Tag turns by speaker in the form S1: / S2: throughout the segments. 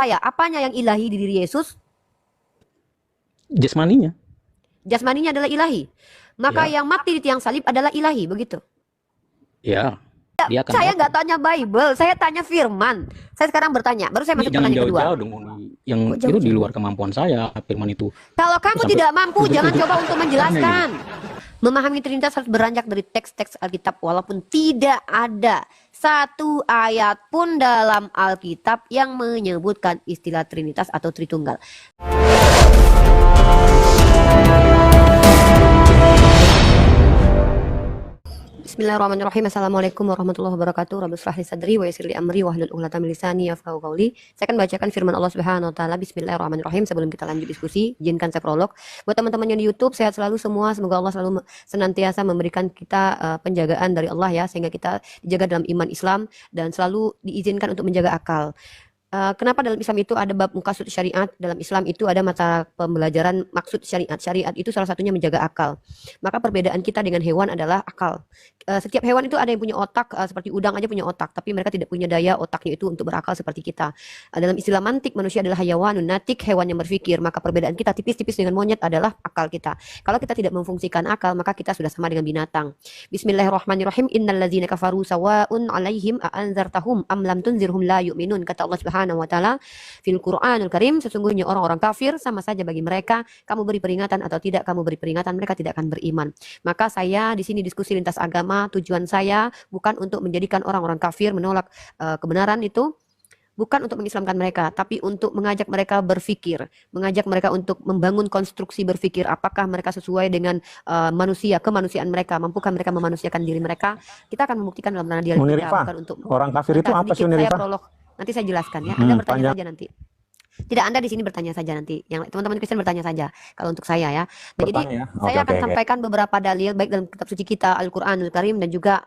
S1: saya, apanya yang ilahi di diri Yesus?
S2: Jasmaninya.
S1: Jasmaninya adalah ilahi. Maka
S2: Ya.
S1: yang mati di tiang salib adalah ilahi, begitu.
S2: Ya. Dia akan
S1: Saya
S2: apa?
S1: nggak tanya Bible, saya tanya firman. Saya sekarang bertanya, baru saya masuk
S2: Jangan
S1: pertanyaan kedua.
S2: jauh-jauh dong. Yang
S1: Kok
S2: itu
S1: jauh-jauh?
S2: di luar kemampuan saya, firman itu.
S1: Kalau kamu
S2: Sampai
S1: tidak mampu, jangan
S2: ujung-ujung
S1: coba untuk menjelaskan. Memahami Trinitas harus beranjak dari teks-teks Alkitab, walaupun tidak ada satu ayat pun dalam Alkitab yang menyebutkan istilah Trinitas atau Tritunggal. Bismillahirrahmanirrahim. Assalamualaikum warahmatullahi wabarakatuh. Rabbi shrah li sadri wa yassir li amri wahlul 'uqdatam min lisani yafqahu qawli. Saya akan bacakan firman Allah Subhanahu wa taala. Bismillahirrahmanirrahim. Sebelum kita lanjut diskusi, izinkan saya prolog. Buat teman-teman yang di YouTube, sehat selalu semua. Semoga Allah selalu senantiasa memberikan kita penjagaan dari Allah ya, sehingga kita dijaga dalam iman Islam dan selalu diizinkan untuk menjaga akal. Kenapa dalam Islam itu ada bab muqasid syariat? Dalam Islam itu ada mata pembelajaran maksud syariat. Syariat itu salah satunya menjaga akal. Maka perbedaan kita dengan hewan adalah akal. Setiap hewan itu ada yang punya otak, seperti udang aja punya otak, tapi mereka tidak punya daya otaknya itu untuk berakal seperti kita. Dalam istilah mantik, manusia adalah hayawanun natik, hewan yang berpikir. Maka perbedaan kita tipis-tipis dengan monyet adalah akal kita. Kalau kita tidak memfungsikan akal, maka kita sudah sama dengan binatang. Bismillahirrahmanirrahim. Innallazina kafaru sawa'un 'alaihim a'anzartahum am lam tunzirhum la yu'minun. Kata Allah Subhanahu wa taala fil Qur'anul Karim, sesungguhnya orang-orang kafir sama saja bagi mereka, kamu beri peringatan atau tidak kamu beri peringatan, mereka tidak akan beriman. Maka saya di sini diskusi lintas agama, tujuan saya bukan untuk menjadikan orang-orang kafir menolak kebenaran itu, bukan untuk mengislamkan mereka, tapi untuk mengajak mereka berpikir, mengajak mereka untuk membangun konstruksi berpikir, apakah mereka sesuai dengan manusia, kemanusiaan mereka, mampukah mereka memanusiakan diri mereka. Kita akan membuktikan dalam tanah dialektika, bukan untuk
S3: orang kafir itu apa sih,
S1: saya
S3: Unirifa?
S1: prolog. Nanti saya jelaskan ya. Anda bertanya
S3: panjang.
S1: saja nanti. Tidak, Anda di sini bertanya saja nanti. Yang teman-teman Kristen bertanya saja. Kalau untuk saya ya. Nah, jadi
S3: ya?
S1: saya akan sampaikan beberapa dalil baik dalam kitab suci kita Al-Qur'anul Karim dan juga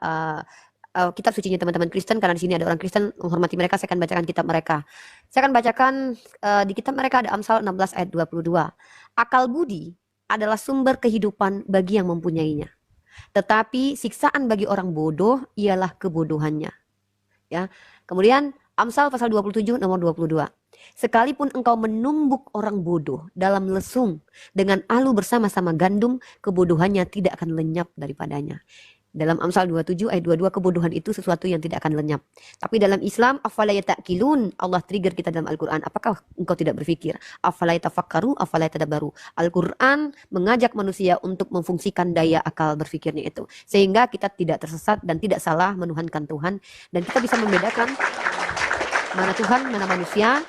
S1: kitab sucinya teman-teman Kristen, karena di sini ada orang Kristen, menghormati mereka, saya akan bacakan kitab mereka. Saya akan bacakan di kitab mereka ada Amsal 16 ayat 22. Akal budi adalah sumber kehidupan bagi yang mempunyainya. Tetapi siksaan bagi orang bodoh ialah kebodohannya. Ya. Kemudian Amsal pasal 27 nomor 22. Sekalipun engkau menumbuk orang bodoh dalam lesung dengan alu bersama-sama gandum, kebodohannya tidak akan lenyap daripadanya. Dalam Amsal 27 ayat 22, kebodohan itu sesuatu yang tidak akan lenyap. Tapi dalam Islam, afala yata'qilun, Allah trigger kita dalam Al-Quran. Apakah engkau tidak berpikir? Afala yatafakkaru, afala yatadabbaru. Al-Quran mengajak manusia untuk memfungsikan daya akal berpikirnya itu. Sehingga kita tidak tersesat dan tidak salah menuhankan Tuhan. Dan kita bisa membedakan mana Tuhan, mana manusia.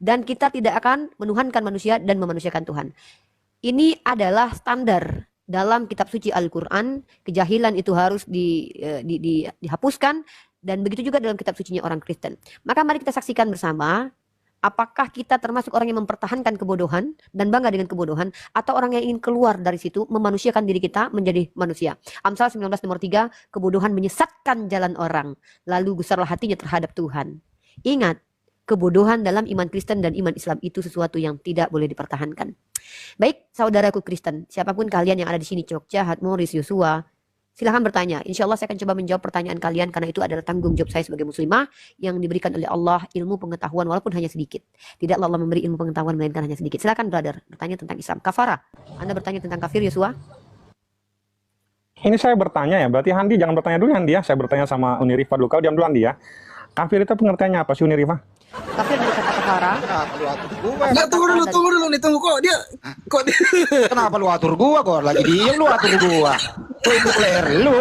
S1: Dan kita tidak akan menuhankan manusia dan memanusiakan Tuhan. Ini adalah standar dalam kitab suci Al-Quran. Kejahilan itu harus dihapuskan, dan begitu juga dalam kitab sucinya orang Kristen. Maka mari kita saksikan bersama, apakah kita termasuk orang yang mempertahankan kebodohan dan bangga dengan kebodohan, atau orang yang ingin keluar dari situ, memanusiakan diri kita menjadi manusia. Amsal 19 nomor 3, kebodohan menyesatkan jalan orang, lalu gusarlah hatinya terhadap Tuhan. Ingat, kebodohan dalam iman Kristen dan iman Islam itu sesuatu yang tidak boleh dipertahankan. Baik, saudaraku Kristen, siapapun kalian yang ada di sini, Jogja, Hatmoris, Yosua, silahkan bertanya. Insya Allah saya akan coba menjawab pertanyaan kalian, karena itu adalah tanggung jawab saya sebagai muslimah yang diberikan oleh Allah ilmu pengetahuan walaupun hanya sedikit. Tidak Allah memberi ilmu pengetahuan melainkan hanya sedikit. Silahkan brother, bertanya tentang Islam. Kafara, Anda bertanya tentang kafir, Yosua?
S3: Ini saya bertanya ya, berarti Handi jangan bertanya dulu Handi ya. Saya bertanya sama Unirifa dulu. Kau diam dulu Handi ya. Kafir itu pengertiannya apa sih, Unirifa?
S1: Kafir dari kata kafara.
S4: Enggak, tunggu dulu nih, tunggu kok dia.
S5: Kenapa lu atur gua kok? Lagi diem lu atur gua. Gua itu player lu.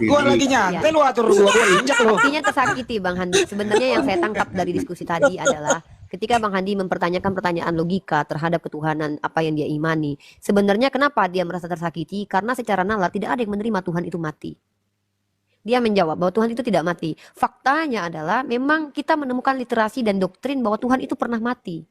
S5: Gua lagi nyantai lu atur gua injak lu.
S1: Artinya tersakiti Bang Handi. Sebenarnya yang saya tangkap dari diskusi tadi adalah ketika Bang Handi mempertanyakan pertanyaan logika terhadap ketuhanan apa yang dia imani. Sebenarnya kenapa dia merasa tersakiti? Karena secara nalar tidak ada yang menerima Tuhan itu mati. Dia menjawab bahwa Tuhan itu tidak mati. Faktanya adalah memang kita menemukan literasi dan doktrin bahwa Tuhan itu pernah mati.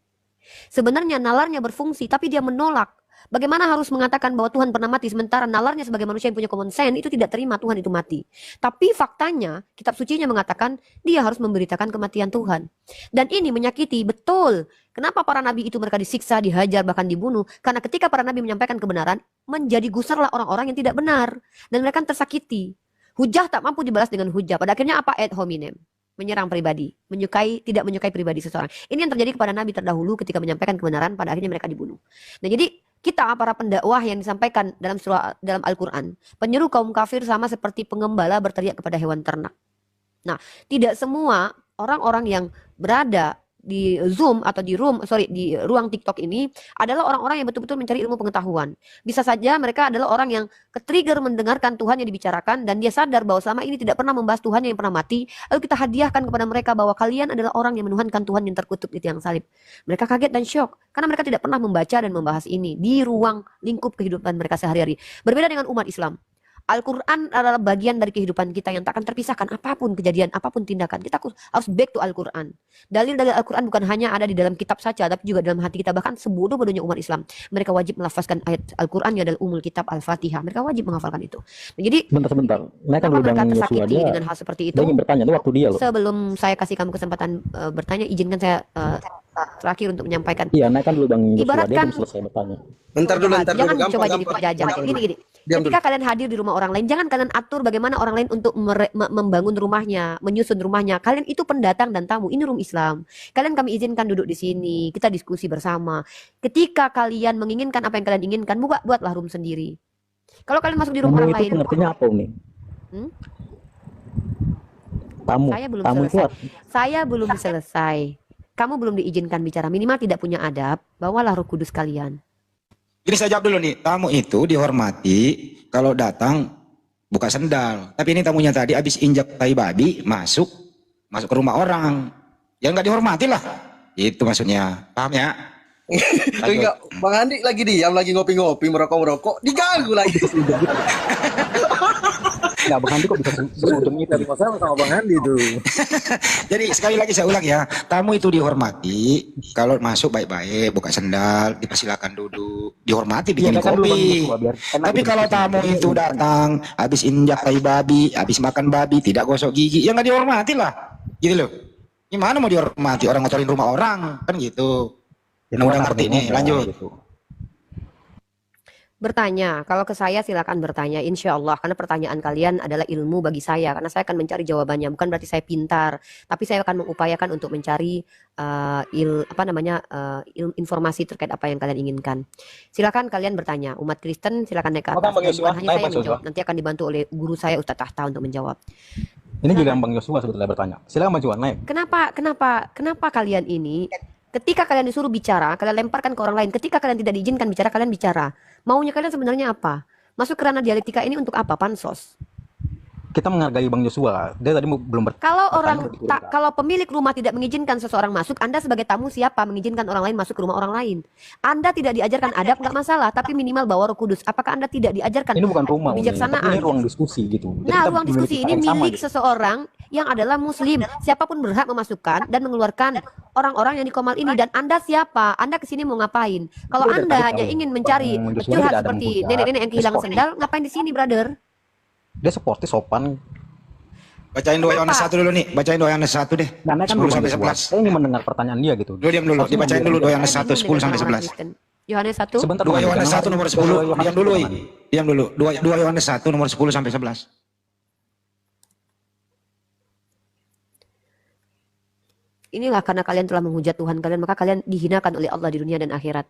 S1: Sebenarnya nalarnya berfungsi, tapi dia menolak. Bagaimana harus mengatakan bahwa Tuhan pernah mati sementara nalarnya sebagai manusia yang punya common sense itu tidak terima Tuhan itu mati. Tapi faktanya kitab sucinya mengatakan dia harus memberitakan kematian Tuhan. Dan ini menyakiti betul. Kenapa para nabi itu mereka disiksa, dihajar, bahkan dibunuh? Karena ketika para nabi menyampaikan kebenaran, menjadi gusarlah orang-orang yang tidak benar. Dan mereka tersakiti. Hujah tak mampu dibalas dengan hujah. Pada akhirnya apa? Ad hominem. menyerang pribadi, tidak menyukai pribadi seseorang. Ini yang terjadi kepada nabi terdahulu ketika menyampaikan kebenaran, pada akhirnya mereka dibunuh. Nah, jadi kita para pendakwah yang disampaikan dalam Al-Qur'an, penyeru kaum kafir sama seperti pengembala berteriak kepada hewan ternak. Nah, tidak semua orang-orang yang berada di Zoom atau di ruang TikTok ini adalah orang-orang yang betul-betul mencari ilmu pengetahuan. Bisa saja mereka adalah orang yang ketrigger mendengarkan Tuhan yang dibicarakan dan dia sadar bahwa selama ini tidak pernah membahas Tuhan yang pernah mati. Lalu kita hadiahkan kepada mereka bahwa kalian adalah orang yang menuhankan Tuhan yang terkutuk di tiang salib. Mereka kaget dan syok karena mereka tidak pernah membaca dan membahas ini di ruang lingkup kehidupan mereka sehari-hari. Berbeda dengan umat Islam. Al-Quran adalah bagian dari kehidupan kita yang tak akan terpisahkan apapun kejadian, apapun tindakan. Kita harus back to Al-Quran. Dalil-dalil Al-Quran bukan hanya ada di dalam kitab saja, tapi juga dalam hati kita. Bahkan sebodoh-bodohnya umat Islam, mereka wajib melafazkan ayat Al-Quran yang adalah umul kitab Al-Fatihah. Mereka wajib menghafalkan itu. Nah, jadi,
S2: Sebentar. Mereka
S1: kenapa mereka
S2: Yosua
S1: tersakiti
S2: dia,
S1: dengan hal seperti itu?
S2: dia ingin bertanya itu waktu dia loh.
S1: Sebelum saya kasih kamu kesempatan bertanya, izinkan saya terakhir untuk menyampaikan.
S2: Iya, naikkan dulu Bang Yosua, dia
S1: Ibaratkan-
S2: belum selesai bertanya.
S4: Bentar dulu.
S1: Jangan
S4: Gampang,
S1: coba jadi
S4: gampang.
S1: penjajah. Gini.
S4: Diam
S1: Ketika kalian hadir di rumah orang lain, jangan kalian atur bagaimana orang lain untuk membangun rumahnya, menyusun rumahnya. Kalian itu pendatang dan tamu. Ini room Islam. Kami izinkan duduk di sini, kita diskusi bersama. Ketika kalian menginginkan apa yang kalian inginkan, buatlah room sendiri. Kalau kalian masuk di rumah
S2: Tamu
S1: orang
S2: itu
S1: lain,
S2: pengertiannya apa nih?
S1: Hmm?
S2: Tamu.
S1: Saya belum
S2: Tamu itu
S1: selesai.
S2: apa?
S1: Saya belum selesai. Kamu belum diizinkan bicara. Minimal tidak punya adab. Bawalah Roh Kudus kalian.
S5: Ini saya jawab dulu nih, tamu itu dihormati kalau datang buka sendal. Tapi ini tamunya tadi habis injak tai babi masuk ke rumah orang. Ya nggak dihormati lah. Itu maksudnya. Paham ya?
S4: Enggak, Bang Andi lagi diam, lagi ngopi-ngopi, merokok-merokok, diganggu lagi.
S2: Nggak, Bang Andi kok bisa seudeng itu?
S6: Tadi masalah sama Bang Andi tuh.
S5: Jadi sekali lagi saya ulang ya, tamu itu dihormati kalau masuk baik-baik, buka sendal, dipersilakan duduk, dihormati bikin
S2: Iya, naikkan dulu Bang
S5: kopi.
S2: Yosua, biar enak
S5: Tapi
S2: gitu
S5: kalau
S2: diskusinya.
S5: tamu itu datang habis injak tai babi, habis makan babi, tidak gosok gigi, ya nggak dihormati lah, gitu loh. Gimana mau dihormati orang ngotorin rumah orang kan gitu.
S2: Ya,
S5: Udah
S2: kenapa
S5: ngerti
S2: harus
S5: nih,
S2: ngomong
S5: lanjut.
S2: gitu?
S1: Bertanya, kalau ke saya silakan bertanya, insya Allah, karena pertanyaan kalian adalah ilmu bagi saya, karena saya akan mencari jawabannya, bukan berarti saya pintar, tapi saya akan mengupayakan untuk mencari informasi terkait apa yang kalian inginkan. Silakan kalian bertanya, umat Kristen silakan naik ke atas.
S6: Bang
S1: Dan
S6: Yosua,
S1: bukan hanya
S6: naik,
S1: saya
S6: Bang Yosua.
S1: menjawab, nanti akan dibantu oleh guru saya Ustadz Tahta untuk menjawab.
S2: Ini juga Bang Yosua sebetulnya bertanya. Silakan Bang Yosua, naik.
S1: Kenapa kalian ini ketika kalian disuruh bicara, kalian lemparkan ke orang lain. Ketika kalian tidak diizinkan bicara, kalian bicara. Maunya kalian sebenarnya apa? Masuk ke ranah dialektika ini untuk apa? Pansos.
S2: Kita menghargai Bang Yosua. Dia tadi belum
S1: Kalau pemilik rumah tidak mengizinkan seseorang masuk, Anda sebagai tamu siapa mengizinkan orang lain masuk ke rumah orang lain? Anda tidak diajarkan adab, nggak masalah, tapi minimal bawa Roh Kudus. Apakah Anda tidak diajarkan
S2: Ini bukan rumah, Uni,
S1: kebijaksanaan?
S2: tapi ini ruang diskusi gitu. Jadi
S1: Nah,
S2: kita
S1: ruang diskusi
S2: memiliki
S1: ini
S2: hak yang sama
S1: milik
S2: gitu.
S1: seseorang yang adalah muslim. Siapapun berhak memasukkan dan mengeluarkan orang-orang yang di Komal ini. Dan Anda siapa? Anda kesini mau ngapain? Kalau
S2: Udah,
S1: Anda
S2: tadi
S1: hanya
S2: tahu.
S1: ingin mencari
S2: Bang Joshua
S1: curhat
S2: tidak ada
S1: seperti
S2: menghujat.
S1: nenek-nenek yang kehilangan
S2: Dia
S1: sendal, ngapain di sini, brother?
S2: Dia sportif, sopan.
S5: Bacain doa Yohanes 1 dulu nih, bacain doa Yohanes 1 deh.
S2: Nah, naikkan
S5: 10
S2: dulu Bang
S5: sampai
S2: Yosua.
S5: 11.
S2: Saya ingin mendengar pertanyaan dia gitu.
S5: Dulu diam dulu,
S2: Harusnya
S5: dibacain
S2: memberi
S5: dulu doa Yohanes
S1: Saya
S5: 1
S1: bingung
S5: 10
S1: dengan
S5: sampai
S1: orang
S5: 11.
S1: Kristen. Yohanes 1.
S2: Sebentar
S5: Dua
S2: Bang,
S5: Yohanes
S2: jangan
S5: 1 nomor
S2: lari.
S5: 10.
S2: Yohanes
S5: Diam dulu,
S2: itu
S5: Oi.
S2: mana?
S5: Diam dulu. Dua Yohanes 1 nomor 10 sampai 11.
S1: Inilah karena kalian telah menghujat Tuhan kalian, maka kalian dihinakan oleh Allah di dunia dan akhirat.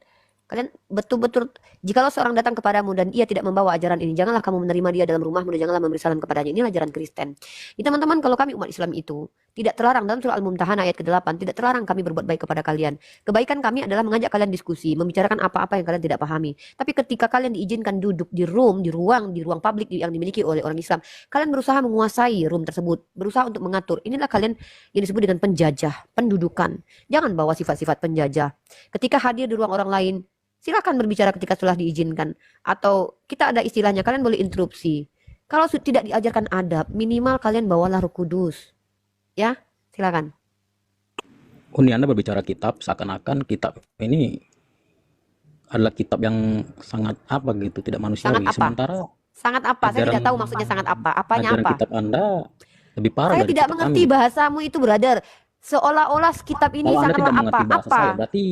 S1: Kalian betul-betul, jikalau seorang datang kepadamu dan ia tidak membawa ajaran ini, janganlah kamu menerima dia dalam rumahmu dan janganlah memberi salam kepadanya. Inilah ajaran Kristen. Ya, teman-teman, kalau kami umat Islam itu tidak terlarang dalam surah Al-Mumtahanah ayat ke-8, tidak terlarang kami berbuat baik kepada kalian. Kebaikan kami adalah mengajak kalian diskusi, membicarakan apa-apa yang kalian tidak pahami. Tapi ketika kalian diizinkan duduk di ruang publik yang dimiliki oleh orang Islam, kalian berusaha menguasai room tersebut, berusaha untuk mengatur. Inilah kalian yang disebut dengan penjajah, pendudukan. Jangan bawa sifat-sifat penjajah. Ketika hadir di ruang orang lain, silakan berbicara ketika setelah diizinkan. Atau kita ada istilahnya, kalian boleh interupsi. Kalau tidak diajarkan adab, minimal kalian bawalah Roh Kudus. Ya, silakan.
S2: Uni, Anda berbicara kitab seakan-akan kitab ini adalah kitab yang sangat apa gitu, tidak manusiawi.
S1: Sangat apa?
S2: Sementara
S1: Sangat apa? Saya
S2: ajaran-
S1: tidak tahu maksudnya sangat apa. Apanya
S2: ajaran
S1: apa?
S2: kitab Anda lebih parah
S1: Saya
S2: dari
S1: tidak
S2: kitab
S1: mengerti
S2: kami.
S1: bahasamu itu, brother. Seolah-olah kitab ini
S2: Kalau Anda
S1: sangatlah
S2: tidak mengerti bahasa
S1: apa?
S2: saya, berarti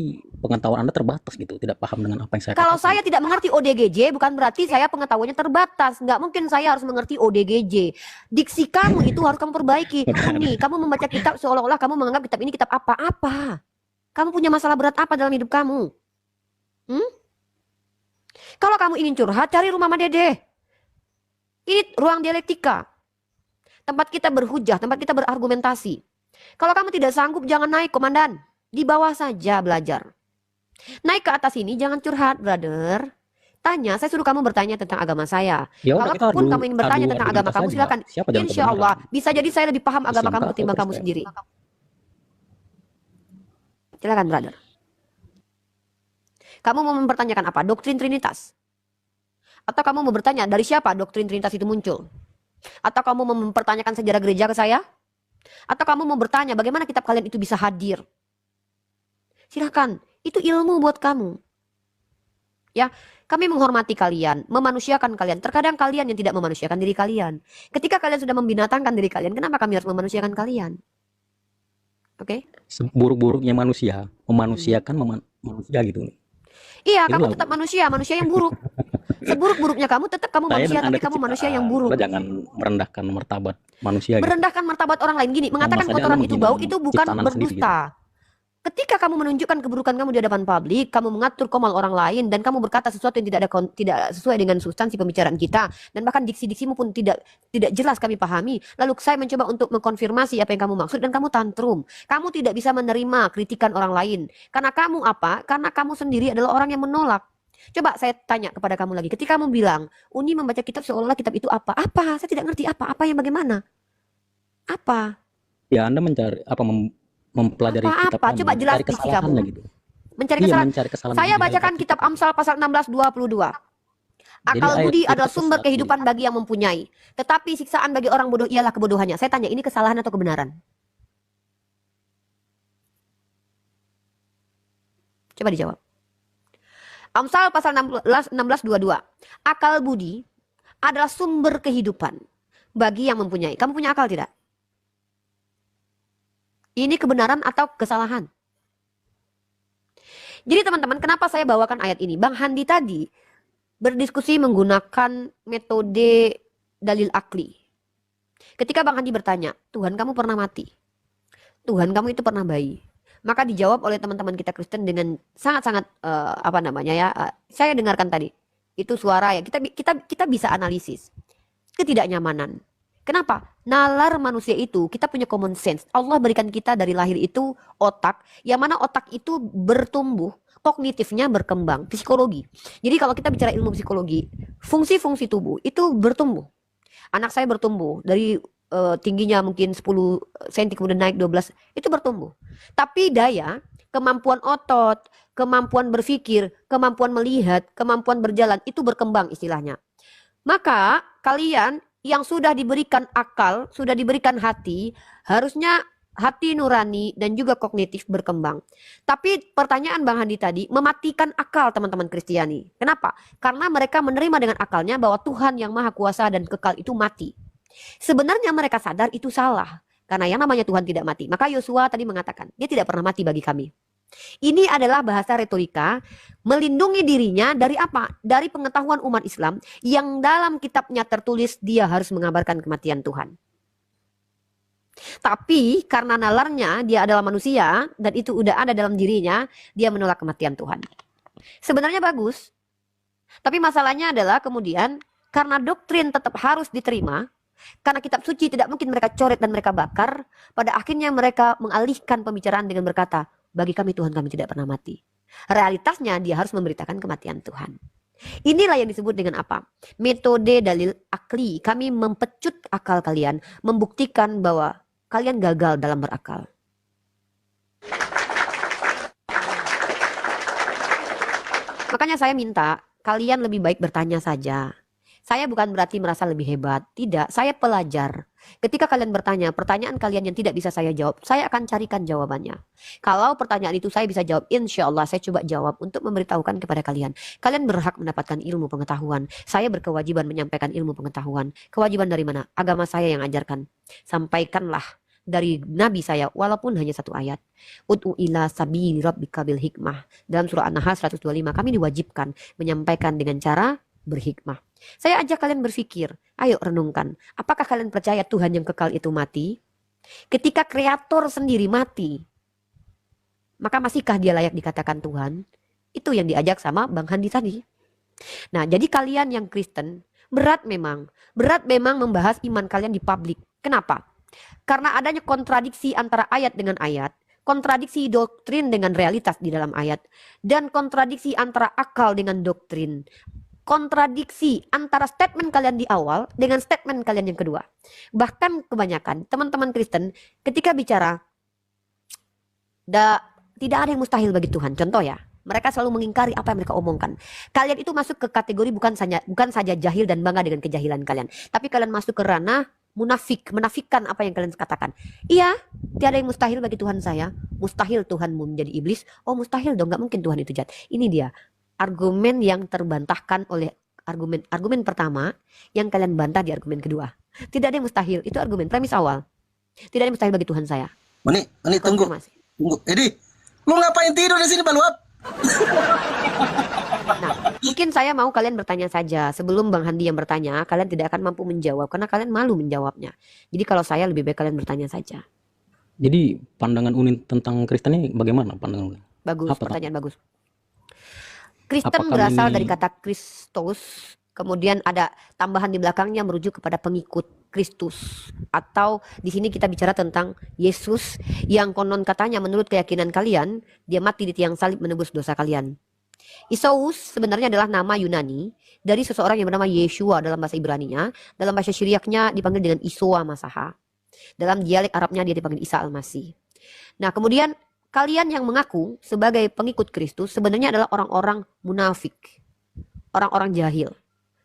S2: pengetahuan Anda terbatas gitu, tidak paham dengan apa yang saya
S1: Kalau
S2: katakan.
S1: saya tidak mengerti ODGJ, bukan berarti saya pengetahuannya terbatas. Nggak mungkin saya harus mengerti ODGJ. Diksi kamu itu harus kamu perbaiki. Uni, kamu membaca kitab seolah-olah kamu menganggap kitab ini kitab apa-apa. Kamu punya masalah berat apa dalam hidup kamu? Kalau kamu ingin curhat, cari rumah Mama Dede. Ini ruang dialektika. Tempat kita berhujah, tempat kita berargumentasi. Kalau kamu tidak sanggup, jangan naik, komandan. Di bawah saja belajar. Naik ke atas ini jangan curhat, brother. Tanya, saya suruh kamu bertanya tentang agama saya.
S2: Ya udah, kita
S1: Kalaupun
S2: adu-
S1: kamu ingin bertanya
S2: adu
S1: tentang agama
S2: argumentasi
S1: kamu,
S2: aja.
S1: silakan.
S2: Siapa jalan
S1: Insya Allah, bisa jadi saya lebih paham agama
S2: Islam
S1: kamu
S2: kah atau
S1: ketimbang kamu
S2: Kristen?
S1: sendiri. Silakan, brother. Kamu mau mempertanyakan apa? Doktrin Trinitas? Atau kamu mau bertanya dari siapa doktrin Trinitas itu muncul? Atau kamu mau mempertanyakan sejarah gereja ke saya? Atau kamu mau bertanya bagaimana kitab kalian itu bisa hadir? Silakan, itu ilmu buat kamu. Ya, kami menghormati kalian, memanusiakan kalian. Terkadang kalian yang tidak memanusiakan diri kalian. Ketika kalian sudah membinatangkan diri kalian, kenapa kami harus memanusiakan kalian? Oke?
S2: Seburuk-buruknya manusia, memanusiakan manusia gitu.
S1: Iya,
S2: Itulah.
S1: kamu tetap manusia, manusia yang buruk. Seburuk-buruknya kamu tetap kamu
S2: Saya
S1: manusia,
S2: dan Anda
S1: tapi kamu manusia
S2: ciptaan.
S1: yang buruk.
S2: Anda jangan merendahkan martabat manusia gitu.
S1: Merendahkan martabat orang lain gini, mengatakan
S2: Masalahnya
S1: kotoran
S2: Anda
S1: itu
S2: menghina
S1: bau itu bukan
S2: ciptaan Anda sendiri gitu.
S1: berdusta. Ketika kamu menunjukkan keburukan kamu di hadapan publik, kamu mengatur komal orang lain dan kamu berkata sesuatu yang tidak sesuai dengan substansi pembicaraan kita dan bahkan diksi-diksimu pun tidak jelas kami pahami. Lalu saya mencoba untuk mengkonfirmasi apa yang kamu maksud dan kamu tantrum. Kamu tidak bisa menerima kritikan orang lain. Karena kamu apa? Karena kamu sendiri adalah orang yang menolak. Coba saya tanya kepada kamu lagi. Ketika kamu bilang, Uni membaca kitab seolah-olah kitab itu apa? Apa? Saya tidak ngerti apa. Apa yang bagaimana? Apa?
S2: Ya Anda mencari mempelajari kitab
S1: Apa?
S2: Anda,
S1: Coba jelas
S2: mencari
S1: diksi
S2: kesalahannya
S1: kamu.
S2: gitu.
S1: Mencari
S2: Iya,
S1: kesalahan.
S2: mencari kesalahan.
S1: Saya
S2: di
S1: bacakan
S2: dalam
S1: kitab Amsal pasal 16:22. Akal
S2: ayat
S1: budi
S2: itu
S1: adalah sumber
S2: sesat,
S1: kehidupan bagi yang mempunyai. Tetapi siksaan bagi orang bodoh ialah kebodohannya. Saya tanya, ini kesalahan atau kebenaran? Coba dijawab. Amsal pasal 16:22. Akal budi adalah sumber kehidupan bagi yang mempunyai. Kamu punya akal tidak? Ini kebenaran atau kesalahan? Jadi teman-teman, kenapa saya bawakan ayat ini? Bang Handi tadi berdiskusi menggunakan metode dalil akli. Ketika Bang Handi bertanya, Tuhan kamu pernah mati? Tuhan kamu itu pernah bayi? Maka dijawab oleh teman-teman kita Kristen dengan sangat-sangat saya dengarkan tadi. Itu suara ya, kita bisa analisis. Ketidaknyamanan. Kenapa? Nalar manusia itu, kita punya common sense. Allah berikan kita dari lahir itu otak, yang mana otak itu bertumbuh, kognitifnya berkembang, psikologi. Jadi kalau kita bicara ilmu psikologi, fungsi-fungsi tubuh itu bertumbuh. Anak saya bertumbuh dari tingginya mungkin 10 cm kemudian naik 12, itu bertumbuh. Tapi daya, kemampuan otot, kemampuan berpikir, kemampuan melihat, kemampuan berjalan, itu berkembang istilahnya. Maka kalian yang sudah diberikan akal, sudah diberikan hati, harusnya hati nurani dan juga kognitif berkembang. Tapi pertanyaan Bang Handi tadi mematikan akal teman-teman Kristiani. Kenapa? Karena mereka menerima dengan akalnya bahwa Tuhan yang maha kuasa dan kekal itu mati. Sebenarnya mereka sadar itu salah. Karena yang namanya Tuhan tidak mati. Maka Yosua tadi mengatakan, dia tidak pernah mati bagi kami. Ini adalah bahasa retorika melindungi dirinya dari apa? Dari pengetahuan umat Islam yang dalam kitabnya tertulis dia harus mengabarkan kematian Tuhan. Tapi karena nalarnya dia adalah manusia dan itu udah ada dalam dirinya, dia menolak kematian Tuhan. Sebenarnya bagus. Tapi masalahnya adalah kemudian karena doktrin tetap harus diterima, karena kitab suci tidak mungkin mereka coret dan mereka bakar, pada akhirnya mereka mengalihkan pembicaraan dengan berkata, bagi kami Tuhan kami tidak pernah mati. Realitasnya dia harus memberitakan kematian Tuhan. Inilah yang disebut dengan apa? Metode dalil akli. Kami mempecut akal kalian, membuktikan bahwa kalian gagal dalam berakal. Makanya saya minta kalian lebih baik bertanya saja. Saya bukan berarti merasa lebih hebat. Tidak, saya pelajar. Ketika kalian bertanya, pertanyaan kalian yang tidak bisa saya jawab, saya akan carikan jawabannya. Kalau pertanyaan itu saya bisa jawab, insya Allah saya coba jawab untuk memberitahukan kepada kalian. Kalian berhak mendapatkan ilmu pengetahuan. Saya berkewajiban menyampaikan ilmu pengetahuan. Kewajiban dari mana? Agama saya yang ajarkan. Sampaikanlah dari nabi saya walaupun hanya satu ayat. Ud'u ila sabili rabbika bil hikmah. Dalam surah An-Nahl 125 kami diwajibkan menyampaikan dengan cara berhikmah. Saya ajak kalian berpikir, ayo renungkan, apakah kalian percaya Tuhan yang kekal itu mati? Ketika kreator sendiri mati, maka masihkah dia layak dikatakan Tuhan? Itu yang diajak sama Bang Handi tadi. Nah, jadi kalian yang Kristen, berat memang membahas iman kalian di publik. Kenapa? Karena adanya kontradiksi antara ayat dengan ayat, kontradiksi doktrin dengan realitas di dalam ayat, dan kontradiksi antara akal dengan doktrin. Kontradiksi antara statement kalian di awal dengan statement kalian yang kedua. Bahkan kebanyakan teman-teman Kristen ketika bicara, tidak ada yang mustahil bagi Tuhan. Contoh ya, mereka selalu mengingkari apa yang mereka omongkan. Kalian itu masuk ke kategori bukan saja jahil dan bangga dengan kejahilan kalian, tapi kalian masuk ke ranah menafikan apa yang kalian katakan. Iya, tiada yang mustahil bagi Tuhan saya. Mustahil Tuhanmu menjadi iblis. Oh mustahil dong, gak mungkin Tuhan itu jahat. Ini dia argumen yang terbantahkan oleh argumen pertama yang kalian bantah di argumen kedua. Tidak ada yang mustahil, itu argumen premis awal. Tidak ada yang mustahil bagi Tuhan saya.
S4: Mani, tunggu. Edi, lu ngapain tidur di sini, Baluap?
S1: Nah, mungkin saya mau kalian bertanya saja. Sebelum Bang Handi yang bertanya, kalian tidak akan mampu menjawab karena kalian malu menjawabnya. Jadi kalau saya lebih baik kalian bertanya saja.
S2: Jadi pandangan Unin tentang Kristen ini bagaimana pandangan Unin?
S1: Bagus,
S2: Apa
S1: pertanyaan bagus. Kristen
S2: Apakah
S1: berasal
S2: ini-
S1: dari kata Kristus, kemudian ada tambahan di belakangnya merujuk kepada pengikut Kristus. Atau di sini kita bicara tentang Yesus yang konon katanya menurut keyakinan kalian, dia mati di tiang salib menebus dosa kalian. Isus sebenarnya adalah nama Yunani dari seseorang yang bernama Yeshua dalam bahasa Ibraninya. Dalam bahasa Syriaknya dipanggil dengan Iswa Masaha. Dalam dialek Arabnya dia dipanggil Isa Al-Masih. Nah kemudian kalian yang mengaku sebagai pengikut Kristus sebenarnya adalah orang-orang munafik. Orang-orang jahil.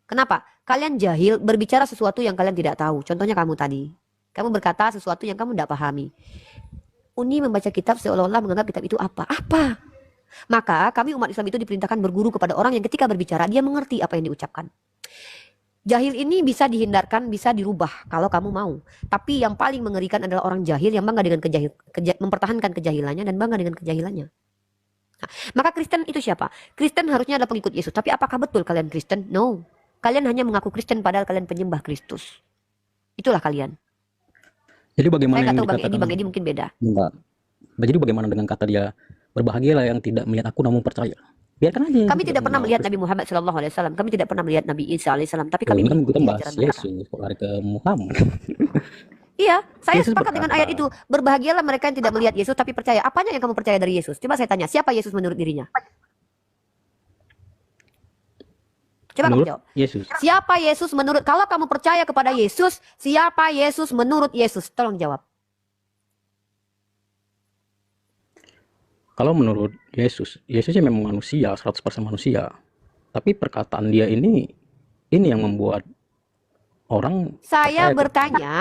S1: Kenapa? Kalian jahil berbicara sesuatu yang kalian tidak tahu. Contohnya kamu tadi. Kamu berkata sesuatu yang kamu tidak pahami. Uni membaca kitab seolah-olah menganggap kitab itu apa? Apa? Maka kami umat Islam itu diperintahkan berguru kepada orang yang ketika berbicara dia mengerti apa yang diucapkan. Jahil ini bisa dihindarkan, bisa dirubah kalau kamu mau. Tapi yang paling mengerikan adalah orang jahil yang bangga dengan mempertahankan kejahilannya dan bangga dengan kejahilannya. Nah, maka Kristen itu siapa? Kristen harusnya adalah pengikut Yesus. Tapi apakah betul kalian Kristen? No. Kalian hanya mengaku Kristen padahal kalian penyembah Kristus. Itulah kalian.
S2: Jadi bagaimana
S1: Saya nggak
S2: yang
S1: tahu
S2: dikatakan?
S1: Bang Edi mungkin beda.
S2: Enggak. Jadi bagaimana dengan kata dia berbahagialah yang tidak melihat aku namun percaya? Biarkan aja.
S1: Kami tidak pernah melihat Nabi Muhammad SAW. Kami tidak pernah melihat Nabi Isa AS. Tapi kami
S2: Ini kan kita
S1: mengikuti
S2: bahas
S1: ajaran mereka.
S2: Yesus, kok lari ke Muhammad.
S1: Iya, saya
S2: Yesus
S1: sepakat dengan
S2: berkata-
S1: ayat itu. Berbahagialah mereka yang tidak melihat Yesus tapi percaya. Apanya yang kamu percaya dari Yesus? Coba saya tanya, siapa Yesus menurut dirinya? Coba kamu
S2: Menurut
S1: jawab.
S2: Yesus.
S1: Siapa Yesus menurut, kalau kamu percaya kepada Yesus, siapa Yesus menurut Yesus? Tolong jawab.
S2: Kalau menurut Yesus, Yesusnya memang manusia, 100% manusia. Tapi perkataan dia ini yang membuat orang
S1: Saya
S2: percaya.
S1: bertanya,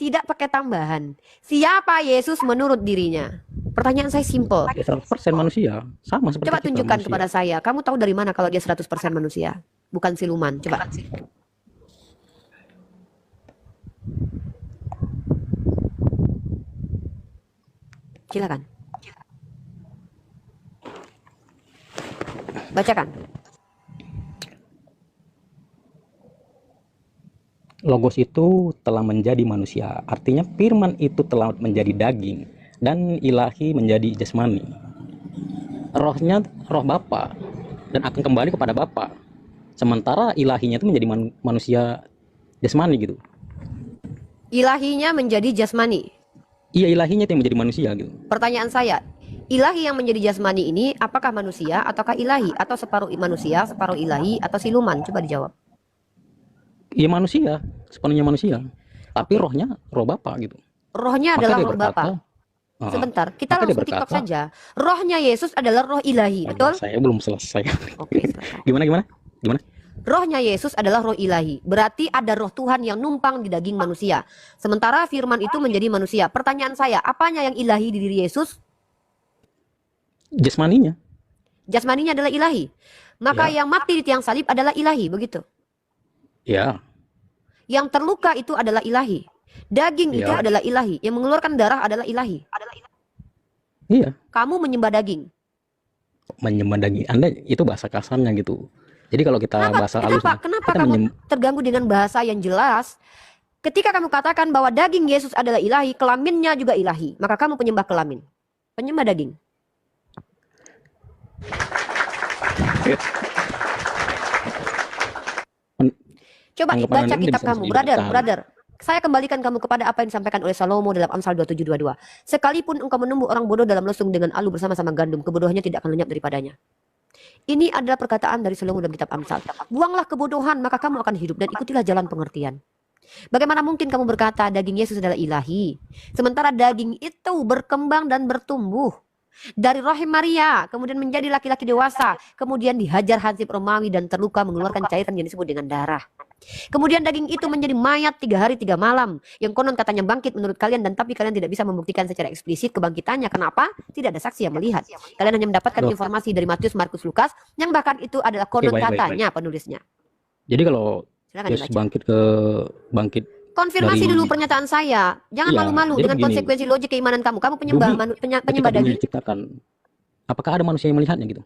S1: tidak pakai tambahan. Siapa Yesus menurut dirinya? Pertanyaan saya simple.
S2: Dia 100% manusia, sama seperti
S1: Coba
S2: kita
S1: tunjukkan
S2: manusia.
S1: kepada saya. Kamu tahu dari mana kalau dia 100% manusia? Bukan siluman. Coba. Silakan. Bacakan.
S2: Logos itu telah menjadi manusia, artinya firman itu telah menjadi daging dan ilahi menjadi jasmani. Rohnya roh Bapa dan akan kembali kepada Bapa. Sementara ilahinya itu menjadi manusia jasmani gitu.
S1: Ilahinya menjadi jasmani.
S2: Iya, ilahinya itu yang menjadi manusia gitu.
S1: Pertanyaan saya, ilahi yang menjadi jasmani ini apakah manusia ataukah ilahi? Atau separuh manusia, separuh ilahi, atau siluman? Coba dijawab.
S2: Iya manusia, sepenuhnya manusia. Tapi rohnya roh Bapa gitu.
S1: Rohnya
S2: Maka
S1: adalah
S2: dia
S1: roh
S2: berkata,
S1: Bapa.
S2: "Ah,
S1: Sebentar, kita
S2: maka dia
S1: langsung TikTok
S2: berkata,
S1: saja. Rohnya Yesus adalah roh ilahi, betul?
S2: Saya belum selesai.
S1: Oke, silakan.
S2: Gimana?
S1: Rohnya Yesus adalah roh ilahi. Berarti ada roh Tuhan yang numpang di daging manusia. Sementara firman itu menjadi manusia. Pertanyaan saya, apanya yang ilahi di diri Yesus?
S2: Jasmaninya.
S1: Jasmaninya adalah ilahi. Maka
S2: Ya.
S1: yang mati di tiang salib adalah ilahi, begitu.
S2: Ya,
S1: Yang terluka itu adalah ilahi. Daging itu
S2: Iya.
S1: adalah ilahi, yang mengeluarkan darah adalah ilahi.
S2: Iya,
S1: Kamu menyembah daging.
S2: menyembah daging. Anda itu bahasa kasarnya gitu. Jadi kalau kita bahasa halusnya,
S1: Kenapa
S2: kita
S1: kamu terganggu dengan bahasa yang jelas? Ketika kamu katakan bahwa daging Yesus adalah ilahi, kelaminnya juga ilahi, maka kamu penyembah kelamin, penyembah daging. Coba
S2: Anggapan
S1: baca
S2: Anda ini
S1: kitab
S2: bisa
S1: kamu,
S2: dibenarkan.
S1: brother. Saya kembalikan kamu kepada apa yang disampaikan oleh Salomo dalam Amsal 27:22. Sekalipun engkau menumbuh orang bodoh dalam lesung dengan alu bersama-sama gandum, kebodohannya tidak akan lenyap daripadanya. Ini adalah perkataan dari Salomo dalam kitab Amsal. Buanglah kebodohan, maka kamu akan hidup, dan ikutilah jalan pengertian. Bagaimana mungkin kamu berkata daging Yesus adalah ilahi, sementara daging itu berkembang dan bertumbuh dari rahim Maria, kemudian menjadi laki-laki dewasa, kemudian dihajar hansip Romawi dan terluka mengeluarkan cairan yang disebut dengan darah. Kemudian daging itu menjadi mayat 3 hari 3 malam, yang konon katanya bangkit menurut kalian, dan tapi kalian tidak bisa membuktikan secara eksplisit kebangkitannya. Kenapa? Tidak ada saksi yang melihat. Kalian hanya mendapatkan
S2: Loh.
S1: informasi dari Matius, Markus, Lukas, yang bahkan itu adalah konon
S2: baik, baik,
S1: katanya penulisnya.
S2: Jadi kalau
S1: Silakan
S2: Yesus
S1: dibaca.
S2: bangkit
S1: Konfirmasi
S2: dari-
S1: dulu pernyataan saya. Jangan
S2: Iya,
S1: malu-malu
S2: jadi
S1: dengan
S2: begini.
S1: konsekuensi logik keimanan kamu. Kamu penyembah
S2: ketika
S1: penyembah
S2: dunia
S1: daging.
S2: diciptakan, apakah ada manusia yang melihatnya gitu?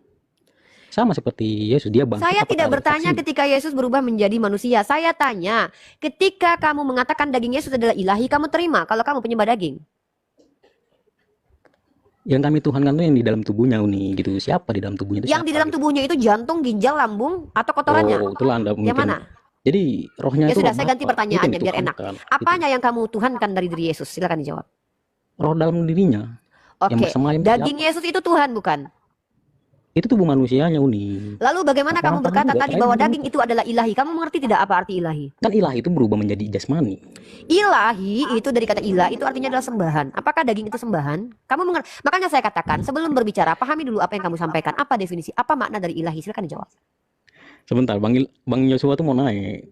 S2: Sama seperti Yesus, dia bangkit.
S1: Saya
S2: apakah
S1: tidak
S2: ada
S1: bertanya
S2: saksi?
S1: ketika Yesus berubah menjadi manusia. Saya tanya, ketika kamu mengatakan daging Yesus adalah ilahi, kamu terima kalau kamu penyembah daging?
S2: Yang kami tuhankan itu yang di dalam tubuhnya Uni gitu. Siapa di dalam tubuhnya itu?
S1: Yang di
S2: siapa,
S1: dalam
S2: gitu?
S1: tubuhnya itu jantung, ginjal, lambung, atau kotorannya?
S2: Oh, itulah Anda
S1: Yang
S2: mungkin.
S1: mana?
S2: Jadi rohnya
S1: Ya
S2: itu
S1: sudah,
S2: roh
S1: saya ganti
S2: Bapa.
S1: pertanyaannya
S2: Itu
S1: biar
S2: yang
S1: enak.
S2: dituhankan, gitu.
S1: Apanya yang kamu tuhankan dari diri Yesus? Silakan dijawab.
S2: Roh dalam dirinya. Yang
S1: Oke,
S2: bersemayam itu
S1: daging Yesus itu Tuhan bukan?
S2: Itu tubuh manusianya Uni.
S1: Lalu bagaimana kamu
S2: Apakah
S1: berkata
S2: juga
S1: tadi
S2: saya
S1: bahwa
S2: belum-
S1: daging itu adalah ilahi? Kamu mengerti tidak apa arti ilahi?
S2: Kan ilahi itu berubah menjadi jasmani.
S1: Ilahi itu dari kata ilah, itu artinya adalah sembahan. Apakah daging itu sembahan? Kamu mengerti? Makanya saya katakan sebelum berbicara, pahami dulu apa yang kamu sampaikan. Apa definisi? Apa makna dari ilahi? Silakan dijawab.
S2: Sebentar, Bang Yosua tuh mau naik.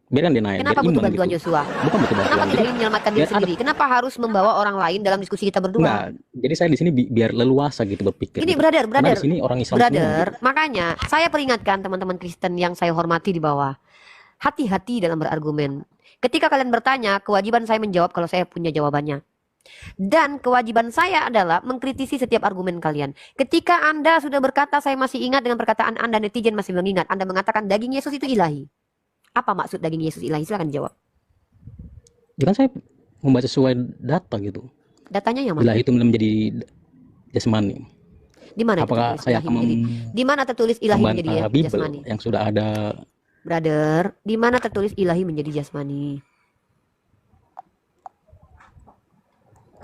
S2: Biarkan dia naik.
S1: Kenapa
S2: biar
S1: butuh
S2: imbang
S1: bantuan
S2: gitu.
S1: Yosua?
S2: Bukan butuh
S1: Kenapa
S2: bantuan.
S1: tidak
S2: Jadi,
S1: ingin menyelamatkan diri
S2: biar ada-
S1: sendiri? Kenapa harus membawa orang lain dalam diskusi kita berdua?
S2: enggak. Jadi saya di sini biar leluasa gitu berpikir.
S1: Ini
S2: gitu.
S1: brother,
S2: Karena
S1: brother,
S2: di sini orang Islam semua,
S1: brother.
S2: gitu.
S1: Makanya saya peringatkan teman-teman Kristen yang saya hormati di bawah. Hati-hati dalam berargumen. Ketika kalian bertanya, kewajiban saya menjawab kalau saya punya jawabannya. Dan kewajiban saya adalah mengkritisi setiap argumen kalian. Ketika Anda sudah berkata, saya masih ingat dengan perkataan Anda, netizen masih mengingat. Anda mengatakan daging Yesus itu ilahi. Apa maksud daging Yesus ilahi? Silakan jawab.
S2: Ya kan saya membaca sesuai data gitu.
S1: Datanya yang mana?
S2: Ilahi itu menjadi jasmani.
S1: Di mana itu
S2: Apakah
S1: tertulis
S2: saya
S1: ilahi
S2: akan
S1: menjadi? Di mana tertulis ilahi menjadi
S2: membantah Bible
S1: jasmani?
S2: yang sudah ada?
S1: Brother, di mana tertulis ilahi menjadi jasmani?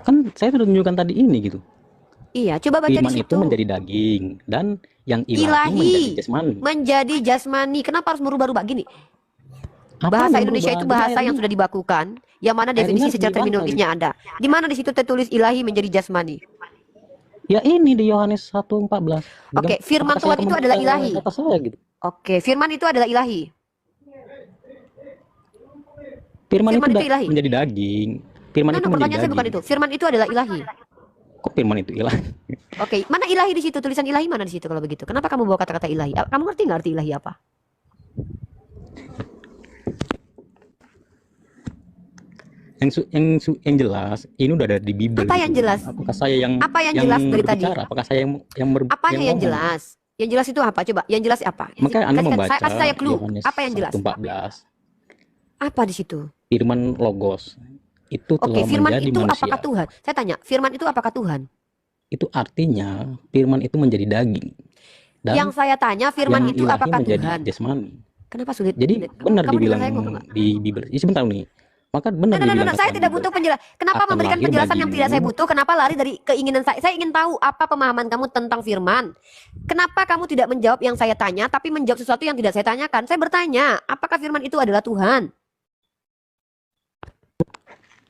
S2: Kan saya sudah tunjukkan tadi ini gitu.
S1: Iya, coba baca di
S2: Firman itu
S1: situ.
S2: menjadi daging dan yang ilahi,
S1: Ilahi.
S2: menjadi jasmani.
S1: Menjadi jasmani. Kenapa harus merubah-rubah gini?
S2: Apa
S1: Bahasa
S2: yang
S1: Indonesia
S2: berubah?
S1: itu bahasa
S2: Jadi
S1: yang sudah dibakukan, yang mana definisi
S2: Akhirnya
S1: secara
S2: dibantah
S1: terminologisnya ada. Di mana di situ tertulis ilahi menjadi jasmani?
S2: ya ini di Yohanes 1:14.
S1: Oke, firman
S2: Apakah saya
S1: Tuhan itu
S2: akan
S1: adalah
S2: membuka
S1: ilahi.
S2: kata saya gitu.
S1: Oke, firman itu adalah ilahi.
S2: Firman,
S1: Firman
S2: itu
S1: itu ilahi.
S2: menjadi daging. Firman
S1: No,
S2: itu
S1: no,
S2: menjadi
S1: pertanyaan saya bukan
S2: daging.
S1: itu. Firman itu adalah ilahi.
S2: Kok firman itu ilahi?
S1: Oke, mana ilahi di situ? Tulisan ilahi mana di situ kalau begitu? Kenapa kamu bawa kata-kata ilahi? Kamu ngerti nggak arti ilahi apa?
S2: Yang jelas ini udah ada di Bible.
S1: Apa yang
S2: gitu.
S1: jelas?
S2: Apakah saya yang
S1: Apa yang jelas dari tadi?
S2: berbicara? Apakah saya
S1: Apanya yang
S2: ngomong?
S1: jelas? Yang jelas itu apa? Coba, yang jelas apa?
S2: Makanya Anda membaca
S1: Kasih saya clue.
S2: Yohanes
S1: Apa yang jelas?
S2: 1:14.
S1: Apa di situ?
S2: Firman logos itu
S1: Oke,
S2: telah
S1: firman
S2: menjadi
S1: itu
S2: manusia.
S1: apakah Tuhan? Saya tanya, firman itu apakah Tuhan?
S2: Itu artinya firman itu menjadi daging. Dan
S1: Yang saya tanya, firman
S2: yang
S1: itu
S2: ilahi
S1: apakah
S2: menjadi
S1: Tuhan?
S2: jasmani.
S1: Kenapa sulit?
S2: Jadi
S1: Kamu-
S2: benar
S1: kamu dengar
S2: dibilang
S1: saya ngomong nggak?
S2: di Bible. Ya, sebentar nih. Maka benar
S1: No, no, no,
S2: dibilang
S1: no, saya
S2: dalam
S1: tidak
S2: Bible.
S1: butuh penjelasan. Kenapa
S2: Akan
S1: memberikan
S2: lahir
S1: penjelasan yang tidak saya
S2: bagimu.
S1: butuh? Kenapa lari dari keinginan saya? Saya ingin tahu apa pemahaman kamu tentang firman. Kenapa kamu tidak menjawab yang saya tanya, tapi menjawab sesuatu yang tidak saya tanyakan? Saya bertanya, apakah firman itu adalah Tuhan?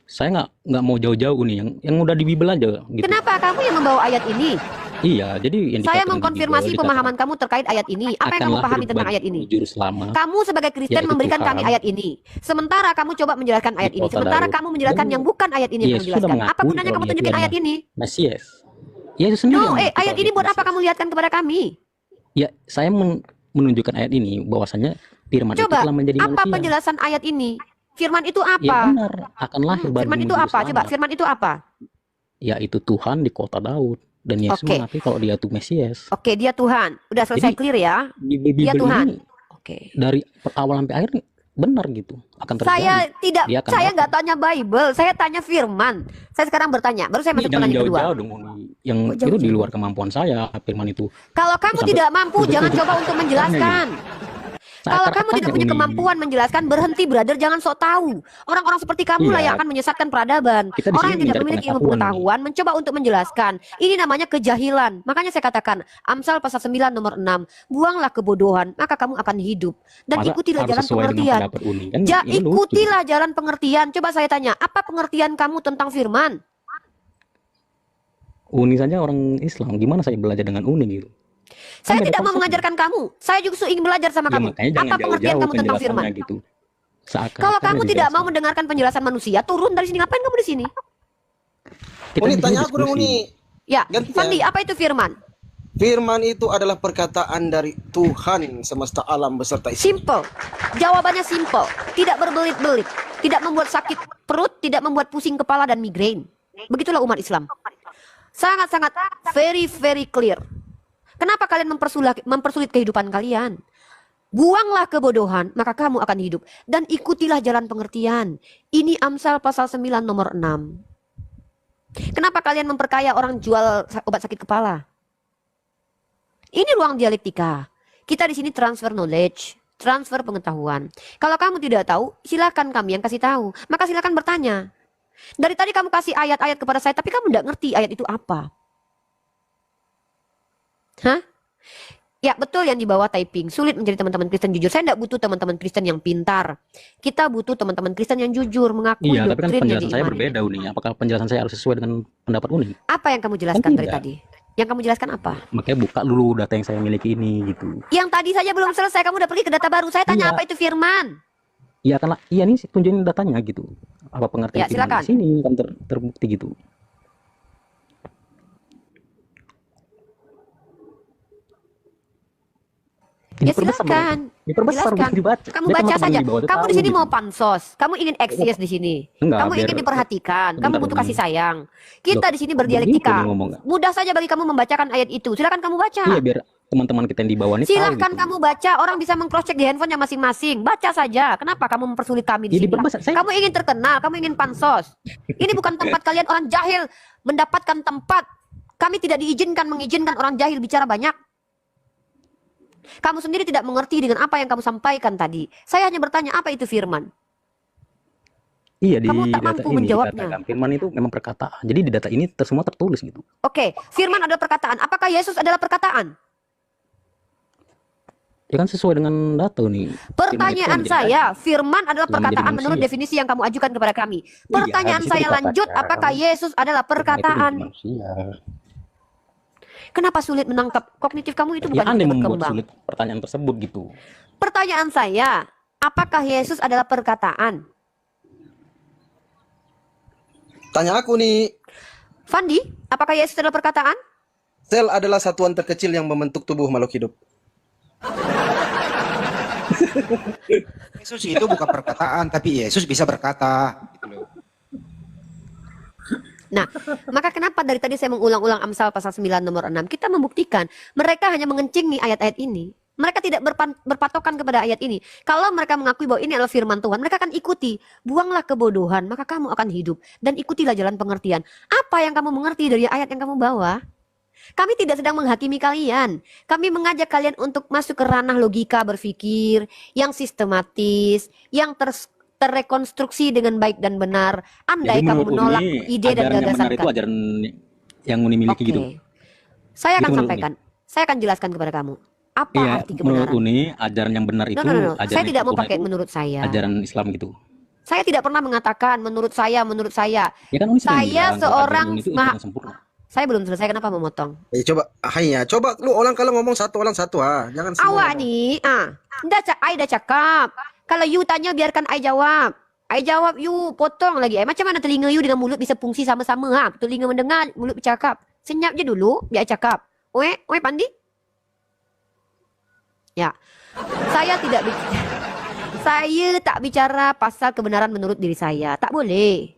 S2: Saya nggak mau jauh-jauh nih, yang udah di Bible aja gitu.
S1: Kenapa kamu yang membawa ayat ini?
S2: Iya, jadi yang
S1: Saya
S2: dikatakan di
S1: mengkonfirmasi
S2: Bible,
S1: pemahaman kamu terkait ayat ini. Apa yang kamu pahami tentang ayat ini?
S2: Juru selamat.
S1: Kamu sebagai Kristen
S2: Yaitu
S1: memberikan
S2: Tuhan.
S1: kami ayat ini. Sementara kamu coba menjelaskan ayat ini.
S2: kota
S1: Sementara
S2: Daud.
S1: kamu menjelaskan
S2: Dan
S1: yang bukan ayat ini yang kamu
S2: Yesus sudah
S1: jelaskan. Apa
S2: mengakui
S1: gunanya
S2: bahwa
S1: kamu
S2: dia
S1: tunjukin
S2: itu
S1: ayat ini?
S2: Mesias. Yesus sendiri
S1: No,
S2: yang mengaku
S1: ayat
S2: bahwa
S1: ini
S2: dia
S1: buat apa
S2: Mesias.
S1: kamu lihatkan kepada kami?
S2: Ya, saya menunjukkan ayat ini bahwasanya firman itu
S1: Coba,
S2: telah menjadi
S1: apa
S2: manusia.
S1: penjelasan ayat ini? Firman itu
S2: Ya
S1: apa?
S2: benar, akan lahir baru
S1: Firman itu
S2: menjadi
S1: apa? Coba,
S2: selamat.
S1: firman itu apa?
S2: Yaitu Tuhan di kota Daud. Dan Yesus
S1: Oke.
S2: mengakui kalau dia itu Mesias.
S1: Oke, dia Tuhan. Udah selesai
S2: Jadi
S1: clear ya?
S2: di
S1: Dia
S2: Bible
S1: Tuhan.
S2: ini
S1: Oke.
S2: dari awal sampai akhir benar gitu, akan terjadi.
S1: Saya tidak,
S2: Dia akan
S1: saya
S2: datang.
S1: nggak tanya Bible, saya tanya firman. Saya sekarang bertanya, baru saya
S2: Iya,
S1: masuk
S2: jangan
S1: pertanyaan kedua.
S2: jauh-jauh dong, yang
S1: Oh,
S2: itu di
S1: jauh-jauh.
S2: luar kemampuan saya, firman itu.
S1: Kalau kamu
S2: Sampai
S1: tidak mampu, jangan
S2: tujuh
S1: coba untuk
S2: tanya
S1: menjelaskan. Kalau kamu
S2: Seakan-akan
S1: tidak punya
S2: Uni,
S1: kemampuan menjelaskan, berhenti brother, jangan sok tahu. Orang-orang seperti kamu lah
S2: Iya.
S1: yang akan menyesatkan peradaban.
S2: Kita di
S1: Orang
S2: sini
S1: yang tidak
S2: mencari
S1: memiliki ilmu
S2: pengetahuan,
S1: pengetahuan mencoba untuk menjelaskan. Ini namanya kejahilan. Makanya saya katakan, Amsal pasal 9 nomor 6, buanglah kebodohan, maka kamu akan hidup. Dan
S2: masa
S1: ikutilah
S2: harus
S1: jalan
S2: sesuai dengan
S1: pengertian.
S2: pendapat Uni kan?
S1: Ja,
S2: Ini lucu.
S1: ikutilah jalan pengertian. Coba saya tanya, apa pengertian kamu tentang firman?
S2: Uni saja orang Islam, gimana saya belajar dengan Uni gitu?
S1: Saya
S2: beda
S1: tidak mau
S2: konsep.
S1: mengajarkan kamu. Saya justru ingin belajar sama
S2: Ya
S1: kamu.
S2: makanya jangan
S1: Apa pengertian
S2: jauh-jauh
S1: kamu tentang firman?
S2: penjelasannya gitu. Seakan-akan
S1: Kalau kamu
S2: yang
S1: tidak mau
S2: dijelaskan.
S1: mendengarkan penjelasan manusia, turun dari sini. Ngapain kamu di sini?
S2: Kita
S4: Uni
S2: di sini
S4: tanya aku dong
S2: diskusi.
S4: Uni.
S1: Ya,
S4: Gantian.
S1: Fandi, apa itu firman?
S4: Firman itu adalah perkataan dari Tuhan semesta alam beserta isi.
S1: Simple. Jawabannya simple. Tidak berbelit-belit. Tidak membuat sakit perut, tidak membuat pusing kepala dan migrain. Begitulah umat Islam. Sangat-sangat very clear. Kenapa kalian mempersulit kehidupan kalian? Buanglah kebodohan, maka kamu akan hidup. Dan ikutilah jalan pengertian. Ini Amsal pasal 9 nomor 6. Kenapa kalian memperkaya orang jual obat sakit kepala? Ini ruang dialektika. Kita di sini transfer knowledge, transfer pengetahuan. Kalau kamu tidak tahu, silakan kami yang kasih tahu. Maka silakan bertanya. Dari tadi kamu kasih ayat-ayat kepada saya, tapi kamu tidak ngerti ayat itu apa. Hah? Ya betul yang di bawah typing. Sulit menjadi teman-teman Kristen jujur. Saya tidak butuh teman-teman Kristen yang pintar. Kita butuh teman-teman Kristen yang jujur, mengakui
S2: Iya, tapi kan
S1: doktrin yang
S2: penjelasan saya
S1: diimani.
S2: berbeda Uni. Apakah penjelasan saya harus sesuai dengan pendapat Uni?
S1: Apa yang kamu jelaskan dari
S2: tidak.
S1: tadi? Yang kamu jelaskan apa?
S2: Makanya buka dulu data yang saya miliki ini gitu.
S1: Yang tadi saja belum selesai, kamu udah pergi ke data baru. Saya tanya
S2: Iya.
S1: apa itu firman?
S2: Iya kan, iya nih tunjukin datanya gitu. Apa pengertian
S1: Ya,
S2: firman
S1: silakan.
S2: di sini kan terbukti gitu.
S1: Ya
S2: Diperbesar dong.
S1: silakan.
S2: Diperbesar
S1: Jelaskan.
S2: bukan dibaca.
S1: Kamu
S2: Biar
S1: baca
S2: teman-teman
S1: saja.
S2: di bawah itu
S1: Kamu di
S2: tahu
S1: sini
S2: gitu.
S1: mau pansos. Kamu ingin eksis di sini.
S2: Enggak,
S1: Kamu
S2: biar-
S1: ingin diperhatikan. Kamu
S2: Bentar,
S1: butuh
S2: Uni.
S1: kasih sayang. Kita
S2: Loh,
S1: di sini
S2: begitu
S1: berdialektika.
S2: nih ngomong nggak?
S1: Mudah saja bagi kamu membacakan ayat itu. Silakan kamu baca.
S2: Iya biar teman-teman kita yang di bawah ini tahu
S1: Silahkan
S2: gitu.
S1: kamu baca. Orang bisa meng-cross check di handphonenya masing-masing. Baca saja. Kenapa kamu mempersulit kami di
S2: Jadi
S1: sini?
S2: berbahasa saya
S1: Kamu ingin terkenal. Kamu ingin pansos. Ini bukan tempat kalian orang jahil mendapatkan tempat. Kami tidak mengizinkan orang jahil bicara banyak. Kamu sendiri tidak mengerti dengan apa yang kamu sampaikan tadi. Saya hanya bertanya apa itu firman.
S2: iya di
S1: kamu tak
S2: data
S1: mampu
S2: ini
S1: menjawabnya.
S2: dikatakan firman itu memang perkataan. Jadi di data ini semua tertulis gitu.
S1: Oke, firman adalah perkataan. Apakah Yesus adalah perkataan?
S2: Ya kan sesuai dengan data nih.
S1: Pertanyaan
S2: Firman itu menjadi
S1: saya, firman adalah
S2: Yang menjadi
S1: perkataan menurut
S2: manusia.
S1: definisi yang kamu ajukan kepada kami. Pertanyaan
S2: di situ
S1: saya
S2: dikatakan.
S1: lanjut, apakah Yesus adalah
S2: Firman itu menjadi
S1: perkataan?
S2: manusia.
S1: Kenapa sulit menangkap? Kognitif kamu itu
S2: Ya
S1: bukan
S2: Anda
S1: tidak
S2: membuat
S1: berkembang.
S2: sulit pertanyaan tersebut gitu.
S1: Pertanyaan saya, apakah Yesus adalah perkataan?
S4: Tanya aku nih,
S1: Fandi, apakah Yesus adalah perkataan?
S4: sel adalah satuan terkecil yang membentuk tubuh makhluk hidup.
S5: Yesus itu bukan perkataan, tapi Yesus bisa berkata. Gitu loh.
S1: Nah, maka kenapa dari tadi saya mengulang-ulang Amsal pasal 9 nomor 6? Kita membuktikan mereka hanya mengencing nih ayat-ayat ini. Mereka tidak berpatokan kepada ayat ini. Kalau mereka mengakui bahwa ini adalah firman Tuhan, mereka akan ikuti. Buanglah kebodohan, maka kamu akan hidup. Dan ikutilah jalan pengertian. Apa yang kamu mengerti dari ayat yang kamu bawa? Kami tidak sedang menghakimi kalian. Kami mengajak kalian untuk masuk ke ranah logika berpikir yang sistematis, yang terrekonstruksi dengan baik dan benar. Andai
S2: Jadi
S1: kamu
S2: menurut
S1: menolak
S2: Uni,
S1: ide dan
S2: ajaran yang
S1: gagasan
S2: benar itu
S1: kami.
S2: ajaran yang Uni miliki
S1: Oke.
S2: gitu.
S1: Saya akan
S2: Gitu menurut
S1: sampaikan. Saya akan jelaskan kepada kamu. Apa
S2: Iya,
S1: arti
S2: menurut
S1: kebenaran?
S2: Uni ajaran yang benar itu
S1: No.
S2: ajaran
S1: Saya tidak mau
S2: Tuhan
S1: pakai
S2: itu
S1: menurut saya.
S2: ajaran Islam gitu.
S1: Saya tidak pernah mengatakan menurut saya.
S2: Ya kan Uni sering
S1: Saya
S2: bilang kalau
S1: seorang
S2: ajaran Uni itu
S1: maha-
S2: ajaran sempurna.
S1: Saya belum selesai, kenapa memotong?
S4: Coba lu orang kalau ngomong satu orang satu jangan semua
S1: Awak
S4: ngomong.
S1: nih, Ai dah cakap. Kalau you tanya biarkan Ai jawab. Ai jawab you potong lagi. Macam mana telinga you dengan mulut bisa fungsi sama-sama? Telinga mendengar, mulut bercakap. Senyap je dulu, biar cakap. Oe Pandi? Ya. Saya tidak Saya tak bicara pasal kebenaran menurut diri saya. Tak boleh.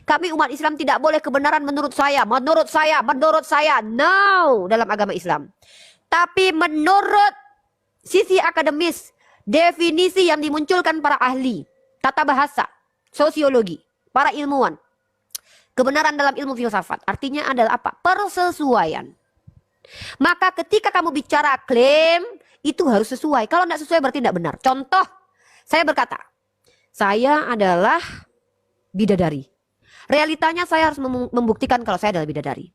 S1: Kami umat Islam tidak boleh kebenaran menurut saya. Menurut saya. No, dalam agama Islam. Tapi menurut sisi akademis, definisi yang dimunculkan para ahli, tata bahasa, sosiologi, para ilmuwan. Kebenaran dalam ilmu filsafat artinya adalah apa? Persesuaian. Maka ketika kamu bicara klaim, itu harus sesuai. Kalau tidak sesuai berarti tidak benar. Contoh, saya berkata, saya adalah bidadari. Realitanya saya harus membuktikan kalau saya adalah bidadari.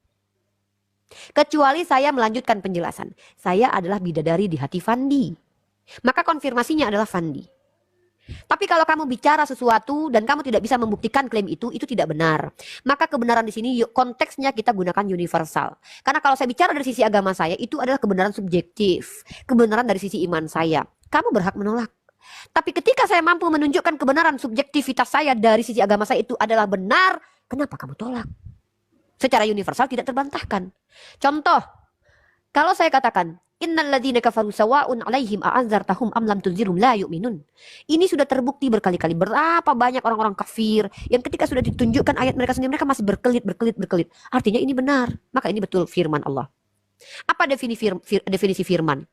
S1: Kecuali saya melanjutkan penjelasan. Saya adalah bidadari di hati Fandi. Maka konfirmasinya adalah Fandi. Tapi kalau kamu bicara sesuatu dan kamu tidak bisa membuktikan klaim itu tidak benar. Maka kebenaran di sini konteksnya kita gunakan universal. Karena kalau saya bicara dari sisi agama saya, itu adalah kebenaran subjektif. Kebenaran dari sisi iman saya. Kamu berhak menolak. Tapi ketika saya mampu menunjukkan kebenaran subjektivitas saya dari sisi agama saya itu adalah benar, kenapa kamu tolak? Secara universal tidak terbantahkan. Contoh, kalau saya katakan, innal ladzina kafaru sawa'un 'alaihim a'anzartahum am lam tunzirhum la yu'minun. Ini sudah terbukti berkali-kali berapa banyak orang-orang kafir yang ketika sudah ditunjukkan ayat mereka sendiri mereka masih berkelit. Artinya ini benar. Maka ini betul firman Allah. Apa definisi firman?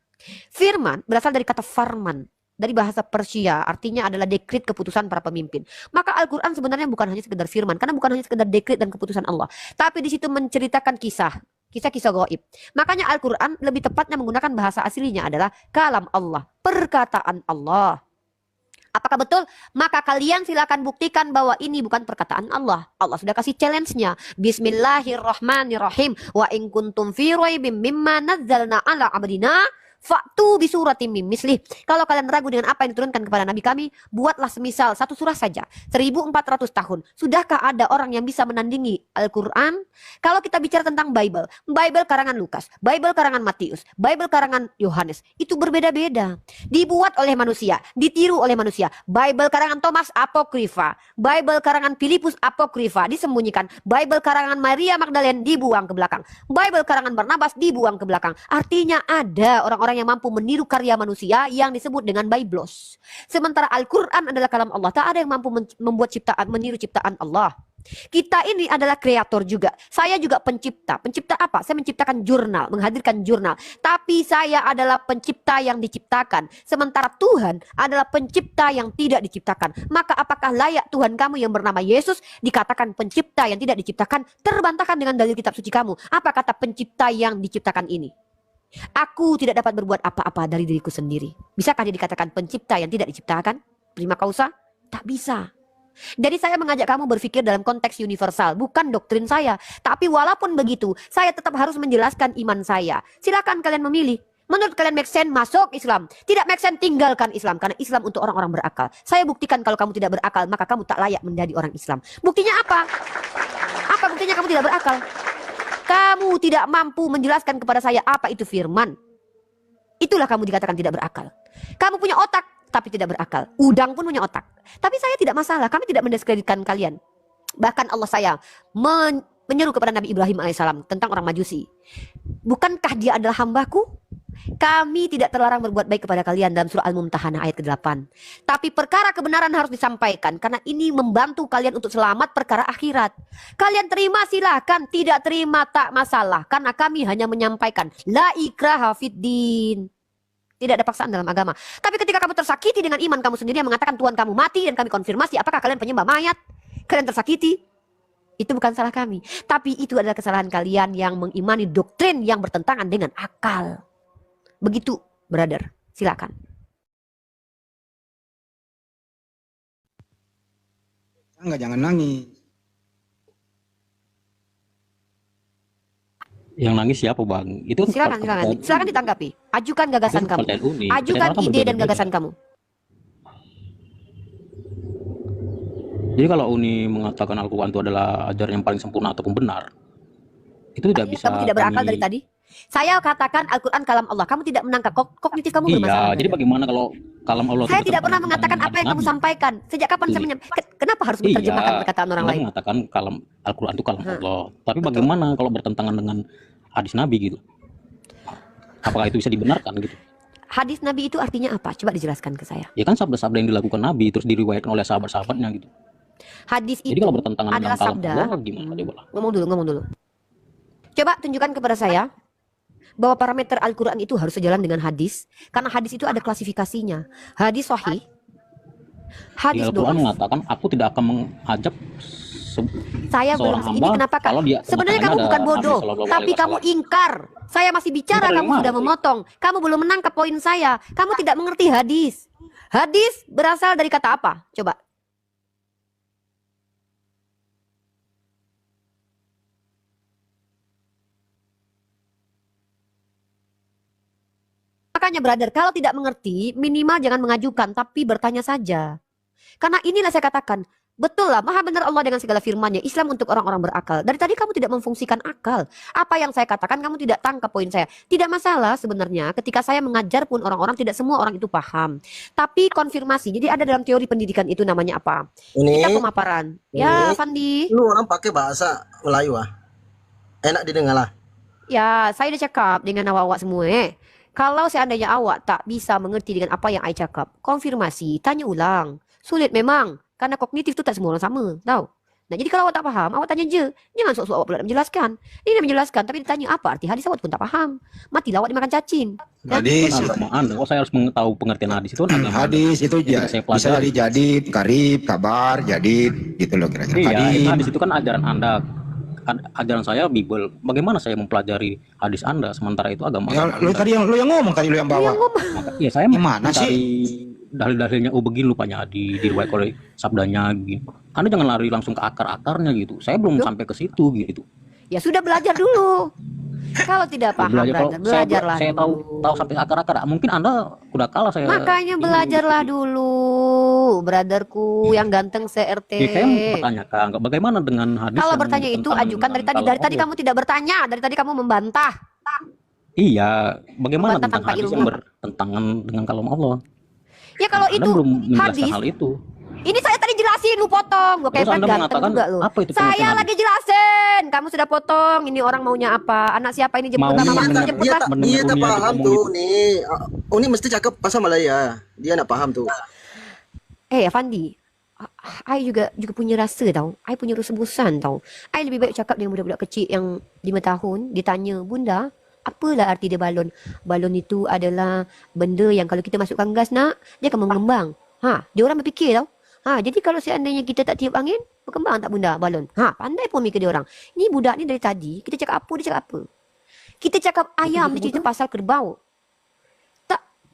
S1: Firman berasal dari kata farman, dari bahasa Persia, artinya adalah dekret keputusan para pemimpin. Maka Al-Quran sebenarnya bukan hanya sekedar firman, karena bukan hanya sekedar dekret dan keputusan Allah, tapi di situ menceritakan kisah gaib. Makanya Al-Quran lebih tepatnya menggunakan bahasa aslinya adalah kalam Allah, perkataan Allah. Apakah betul? Maka kalian silakan buktikan bahwa ini bukan perkataan Allah. Allah sudah kasih challenge-nya. Bismillahirrahmanirrahim. Wa in kuntum fi raibim mimma nazzalna ala abdina fa'tu bi suratim mim mislih. Kalau kalian ragu dengan apa yang diturunkan kepada nabi kami, buatlah semisal satu surah saja. 1400 tahun. Sudahkah ada orang yang bisa menandingi Al-Quran? Kalau kita bicara tentang Bible karangan Lukas, Bible karangan Matius, Bible karangan Yohanes, itu berbeda-beda. Dibuat oleh manusia, ditiru oleh manusia. Bible karangan Thomas apokrifa, Bible karangan Filipus apokrifa, disembunyikan. Bible karangan Maria Magdalene dibuang ke belakang. Bible karangan Barnabas dibuang ke belakang. Artinya ada orang-orang yang mampu meniru karya manusia yang disebut dengan Biblos. Sementara Al-Quran adalah kalam Allah. Tak ada yang mampu membuat ciptaan, meniru ciptaan Allah. Kita ini adalah kreator juga. Saya juga pencipta. Pencipta apa? Saya menciptakan jurnal, menghadirkan jurnal. Tapi saya adalah pencipta yang diciptakan. Sementara Tuhan adalah pencipta yang tidak diciptakan. Maka apakah layak Tuhan kamu yang bernama Yesus dikatakan pencipta yang tidak diciptakan? Terbantahkan dengan dalil kitab suci kamu. Apa kata pencipta yang diciptakan ini? Aku tidak dapat berbuat apa-apa dari diriku sendiri. Bisakah dia dikatakan pencipta yang tidak diciptakan? Prima causa? Tak bisa. Jadi saya mengajak kamu berpikir dalam konteks universal, bukan doktrin saya. Tapi walaupun begitu, saya tetap harus menjelaskan iman saya. Silakan kalian memilih. Menurut kalian make sense, masuk Islam. Tidak make sense, tinggalkan Islam. Karena Islam untuk orang-orang berakal. Saya buktikan kalau kamu tidak berakal, maka kamu tak layak menjadi orang Islam. Buktinya apa? Apa buktinya kamu tidak berakal? Kamu tidak mampu menjelaskan kepada saya apa itu firman. Itulah kamu dikatakan tidak berakal. Kamu punya otak, tapi tidak berakal. Udang pun punya otak. Tapi saya tidak masalah, kami tidak mendiskreditkan kalian. Bahkan Allah sayang menyeru kepada Nabi Ibrahim alaihissalam tentang orang Majusi. Bukankah dia adalah hambaku? Kami tidak terlarang berbuat baik kepada kalian dalam surah Al-Mumtahanah ayat ke-8. Tapi perkara kebenaran harus disampaikan karena ini membantu kalian untuk selamat perkara akhirat. Kalian terima silahkan, tidak terima tak masalah. Karena kami hanya menyampaikan la ikraha fiddin. Tidak ada paksaan dalam agama. Tapi ketika kamu tersakiti dengan iman kamu sendiri yang mengatakan Tuhan kamu mati dan kami konfirmasi apakah kalian penyembah mayat? Kalian tersakiti? Itu bukan salah kami. Tapi itu adalah kesalahan kalian yang mengimani doktrin yang bertentangan dengan akal. Begitu, brother. Silakan.
S5: Jangan nangis.
S2: Yang nangis siapa bang? Itu
S1: Silakan ditanggapi. Ajukan gagasan kamu. Ajukan ide dan gagasan kamu.
S2: Jadi kalau Uni mengatakan Al-Quran itu adalah ajaran yang paling sempurna ataupun benar, itu tidak bisa.
S1: Kamu tidak berakal dari tadi. Saya katakan Al-Quran kalam Allah. Kamu tidak menangkap, kognitif kamu bermasalah.
S2: Iya, jadi bagaimana kalau kalam Allah?
S1: Saya tidak pernah mengatakan apa yang kamu sampaikan. Sejak kapan saya menyampaikan? Kenapa harus menerjemahkan perkataan orang lain?
S2: Mengatakan kalam Al-Quran itu kalam Allah. Tapi bagaimana kalau bertentangan dengan hadis Nabi gitu? Apakah itu bisa dibenarkan gitu?
S1: Hadis Nabi itu artinya apa? Coba dijelaskan ke saya.
S2: Ya kan sabda-sabda yang dilakukan Nabi terus diriwayatkan oleh sahabat-sahabatnya gitu.
S1: Hadis
S2: Jadi
S1: itu
S2: kalau bertentangan dengan
S1: adalah
S2: kalam
S1: sabda.
S2: Allah gimana dia bola?
S1: Ngomong dulu. Coba tunjukkan kepada saya bahwa parameter Al-Quran itu harus sejalan dengan hadis. Karena hadis itu ada klasifikasinya. Hadis sahih,
S2: Di
S1: hadis
S2: Al-Quran
S1: do'if.
S2: mengatakan aku tidak akan mengajab
S1: Saya
S2: seorang
S1: belum, ini
S2: hamba
S1: kenapa Kak?
S2: kalau dia
S1: Sebenarnya
S2: tengah-tengahnya
S1: kamu
S2: ada
S1: bukan
S2: Nabi
S1: bodoh,
S2: Shallallahu
S1: tapi
S2: Alaihi
S1: kamu
S2: Wasallam.
S1: ingkar. Saya masih bicara,
S2: Ingkar dari
S1: kamu
S2: mana
S1: sudah
S2: sih?
S1: memotong. Kamu belum menangkap poin saya. Kamu tidak mengerti hadis. Hadis berasal dari kata apa? Coba. Makanya brother, kalau tidak mengerti, minimal jangan mengajukan, tapi bertanya saja. Karena inilah saya katakan, betul lah, maha benar Allah dengan segala firman-Nya. Islam untuk orang-orang berakal. Dari tadi kamu tidak memfungsikan akal. Apa yang saya katakan kamu tidak tangkap poin saya. Tidak masalah sebenarnya, ketika saya mengajar pun orang-orang tidak semua orang itu paham. Tapi konfirmasi, jadi ada dalam teori pendidikan itu namanya apa? Kita
S4: Ini
S1: pemaparan. Ya, Fandi.
S4: lu orang pakai bahasa Melayu enak didengar lah.
S1: Ya, saya udah cakap dengan awak-awak semua. Kalau seandainya awak tak bisa mengerti dengan apa yang I cakap, konfirmasi, tanya ulang. Sulit memang, karena kognitif itu tak semua orang sama, tahu? Nah, jadi kalau awak tak paham, awak tanya je. Jangan sok-sok awak pula nak menjelaskan. Ini nak menjelaskan, tapi ditanya apa arti hadis, awak pun tak paham. Matilah awak dimakan cacing.
S5: Hadis,
S2: Kan agama Anda, kok saya harus mengetahui pengertian hadis itu kan agama Anda.
S5: hadis itu
S2: Yang
S5: ya,
S2: saya
S5: bisa
S2: pelajari.
S5: dari jadid, karib, kabar, jadid, gitu loh kira-kira.
S2: Iya, itu
S5: Hadis.
S2: hadis itu kan ajaran Anda. Ajaran saya Bible. Bagaimana saya mempelajari hadis Anda sementara itu agama
S5: Ya,
S2: Anda?
S5: lu tadi yang ngomong tadi lu yang bawa.
S2: Iya, saya
S5: Gimana
S2: mencari dalil-dalilnya. Oh begini lupanya diriwayat oleh sabdanya gitu. Anda jangan lari langsung ke akar-akarnya gitu. Saya belum sampai ke situ gitu.
S1: Ya sudah belajar dulu. Kalau tidak paham,
S2: Belajar kalau
S1: brother, belajarlah
S2: saya tahu
S1: dulu.
S2: sampai akar-akar. Mungkin Anda udah kalah saya.
S1: Makanya belajarlah dulu, brotherku yang ganteng se-RT.
S2: Ya, saya bertanyakan bagaimana dengan hadis
S1: Kalau
S2: yang
S1: bertanya itu
S2: bertentangan
S1: ajukan dari
S2: dengan
S1: tadi.
S2: kalam
S1: Dari tadi
S2: Allah.
S1: kamu tidak bertanya, dari tadi kamu membantah.
S2: Iya, bagaimana
S1: Membantah
S2: tentang
S1: tanpa
S2: hadis
S1: ilmu.
S2: yang bertentangan dengan kalam Allah?
S1: Ya kalau
S2: Anda
S1: itu
S2: belum menjelaskan
S1: hadis,
S2: hal itu.
S1: ini saya tadi jelasin, lu potong. Gue
S2: Terus
S1: kayak
S2: Anda
S1: ganteng
S2: mengatakan
S1: juga lu.
S2: apa itu
S1: Saya
S2: pengertian
S1: lagi jelasin, kamu sudah potong. Ini orang maunya apa? Anak siapa ini jemput
S2: Maunya
S1: mama
S2: mendengar-
S1: jemput
S4: Dia
S1: lah.
S4: tak
S2: mendengar
S4: dia tak
S2: Uni aja
S4: paham
S2: ngomong
S4: tuh
S2: gitu.
S4: nih. Uni mesti cakap bahasa Malaya. Dia nak paham tuh.
S1: Fandi, I juga punya rasa tau. I punya rasa bosan tau. I lebih baik cakap dengan budak-budak kecil yang 5 tahun. Ditanya, bunda, apalah arti dia balon? Balon itu adalah benda yang kalau kita masukkan gas nak, dia akan mengembang. Dia orang berfikir tau. Jadi kalau seandainya kita tak tiup angin, berkembang tak bunda balon? Pandai pun mikir dia orang. Ni budak ni dari tadi, kita cakap apa, dia cakap apa. Kita cakap ayam, dia cerita pasal kerbau.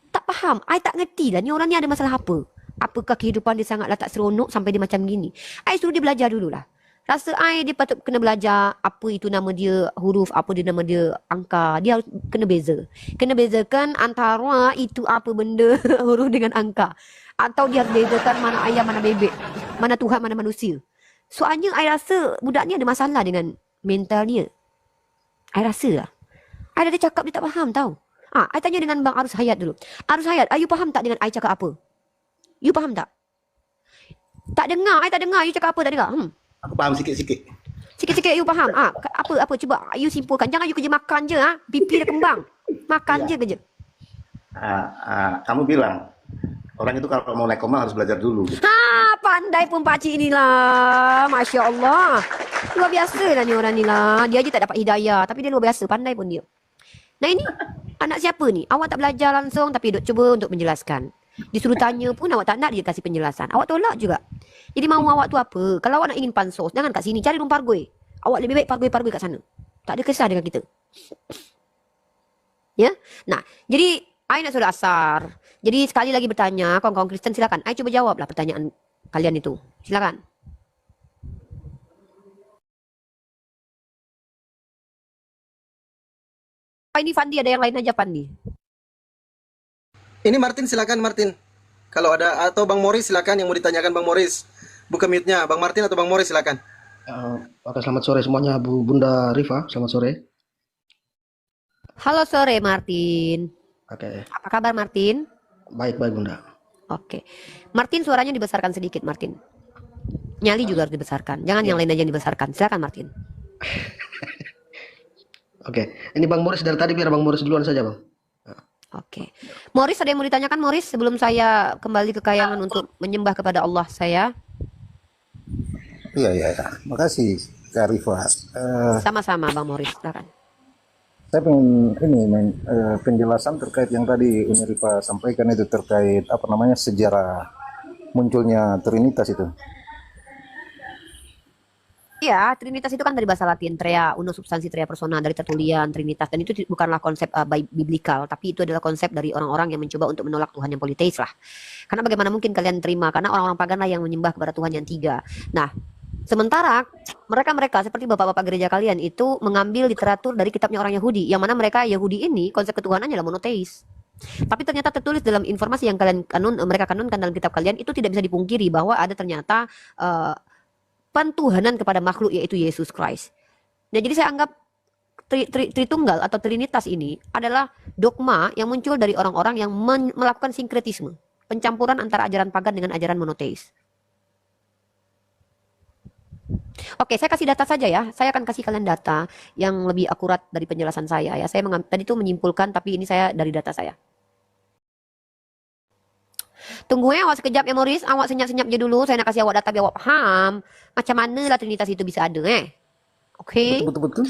S1: Tak faham. I tak ngerti lah. Ni orang ni ada masalah apa? Apakah kehidupan dia sangatlah tak seronok sampai dia macam gini? I suruh dia belajar dululah. Rasa I dia patut kena belajar apa itu nama dia huruf, apa dia nama dia angka. Dia harus kena beza. Kena bezakan antara itu apa benda huruf dengan angka. Atau dia harus bezakan mana ayam, mana bebek. Mana Tuhan, mana manusia. Soalnya I rasa budak ni ada masalah dengan mental dia. I rasa lah. I dah cakap dia tak faham tau. I tanya dengan Bang Arus Hayat dulu. Arus Hayat, you faham tak dengan I cakap apa? You faham tak? Tak dengar, I tak dengar. You cakap apa tak dengar?
S4: Aku paham sikit-sikit.
S1: Sikit-sikit you faham. Apa cuba you simpulkan. Jangan you kerja makan je. Pipi dah kembang. Makan je kerja.
S6: Kamu bilang orang itu kalau mau naik koma harus belajar dulu.
S1: Pandai pun pakcik inilah. Masya Allah. Luar biasa lah ni orang ni lah. Dia je tak dapat hidayah. Tapi dia luar biasa. Pandai pun dia. Nah ini anak siapa ni? Awak tak belajar langsung tapi duk cuba untuk menjelaskan. Disuruh tanya pun awak tak nak dia kasih penjelasan. Awak tolak juga. Jadi mahu awak tu apa? Kalau awak nak ingin pansos, jangan kat sini. Cari rumah pargoi. Awak lebih baik pargoi-pargoi kat sana. Tak ada kesah dengan kita. Ya? Nah, jadi I nak suruh asar. Jadi sekali lagi bertanya, kawan-kawan Kristen silakan. I cuba jawablah pertanyaan kalian itu. Silakan. Ini Fandi, ada yang lain aja Fandi.
S4: Ini Martin, silakan Martin. Kalau ada atau Bang Morris silakan yang mau ditanyakan Bang Morris. Buka mute-nya Bang Martin atau Bang Morris silakan.
S7: Oke, selamat sore semuanya, Bunda Rifa. Selamat sore.
S1: Halo sore Martin.
S7: Oke,
S1: Apa kabar Martin?
S7: baik Bunda.
S1: Oke. Martin suaranya dibesarkan sedikit Martin. Nyali juga harus dibesarkan. Jangan yang lain aja yang dibesarkan. Silakan Martin.
S7: Oke, ini Bang Morris dari tadi, biar Bang Morris duluan saja Bang.
S1: Oke. Morris, ada yang mau ditanyakan Morris sebelum saya kembali ke kayangan untuk menyembah kepada Allah saya?
S8: Iya, iya, ya. Makasih Kak Rifa.
S1: Sama-sama Bang Morris, silakan.
S8: Saya pengen ini penjelasan terkait yang tadi Uni Rifa sampaikan itu terkait apa namanya sejarah munculnya Trinitas itu.
S1: Iya, Trinitas itu kan dari bahasa Latin, tria, uno substansi tria persona, dari tertulian Trinitas, dan itu bukanlah konsep biblikal, tapi itu adalah konsep dari orang-orang yang mencoba untuk menolak Tuhan yang politeis lah. Karena bagaimana mungkin kalian terima? Karena orang-orang pagan lah yang menyembah kepada Tuhan yang tiga. Nah, sementara mereka seperti bapak-bapak gereja kalian itu mengambil literatur dari kitabnya orang Yahudi, yang mana mereka Yahudi ini konsep ketuhanannya adalah monoteis. Tapi ternyata tertulis dalam informasi yang mereka kanunkan dalam kitab kalian itu tidak bisa dipungkiri bahwa ada ternyata pentuhanan kepada makhluk yaitu Yesus Christ. Nah, jadi saya anggap Tritunggal atau Trinitas ini adalah dogma yang muncul dari orang-orang yang melakukan sinkretisme, pencampuran antara ajaran pagan dengan ajaran monoteis. Oke, saya kasih data saja ya. Saya akan kasih kalian data yang lebih akurat dari penjelasan saya ya. Saya tadi itu menyimpulkan, tapi ini saya dari data saya. Tunggu ya, awak sekejap ya Morris. Awak senyap-senyap je dulu. Saya nak kasih awak data biar awak paham macam mana lah Trinitas itu bisa ada Oke.
S8: Betul-betul.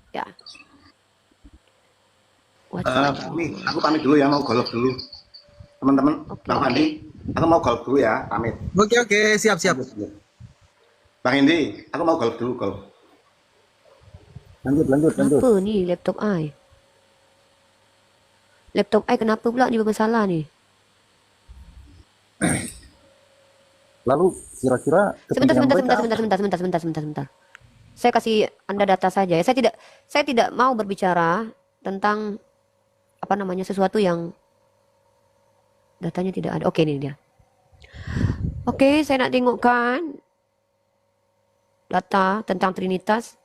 S1: Ya.
S6: Nih, aku pamit dulu ya, mau golf dulu. Teman-teman, Bang Andi, aku mau golf dulu ya, pamit.
S4: Oke, siap.
S6: Bang Indi, aku mau golf dulu, golf.
S8: Lanjut.
S1: Apa nih laptop I? Laptop I kenapa pula ni bermasalah ni?
S8: Lalu kira-kira
S1: Sebentar. Saya kasih Anda data saja ya. Saya tidak mau berbicara tentang apa namanya sesuatu yang datanya tidak ada. Oke, ini dia. Oke, saya nak tengokkan data tentang Trinitas.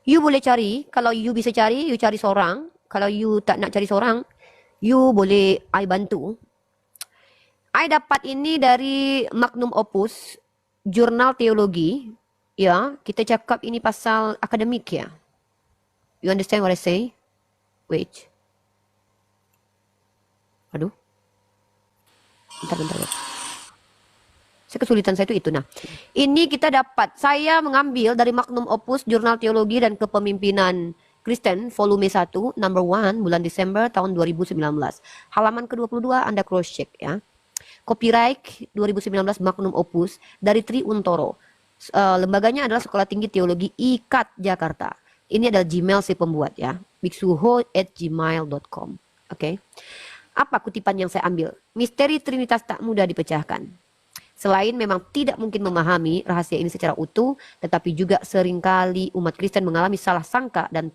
S1: You boleh cari, kalau you bisa cari, you cari seorang. Kalau you tak nak cari seorang, you boleh I bantu. I dapat ini dari Magnum Opus, jurnal teologi. Ya, kita cakap ini pasal akademik ya. You understand what I say? Wait. Aduh. Bentar. Saya kesulitan saya itu. Nah, ini kita dapat. Saya mengambil dari Magnum Opus, jurnal teologi dan kepemimpinan Kristen, volume 1, number 1, bulan Desember tahun 2019. Halaman ke-22 Anda cross check ya. Copyright 2019 Magnum Opus dari Tri Untoro. Lembaganya adalah Sekolah Tinggi Teologi IKAT Jakarta. Ini adalah Gmail si pembuat ya. biksuho@gmail.com. Oke. Apa kutipan yang saya ambil? Misteri Trinitas tak mudah dipecahkan. Selain memang tidak mungkin memahami rahasia ini secara utuh, tetapi juga seringkali umat Kristen mengalami salah sangka dan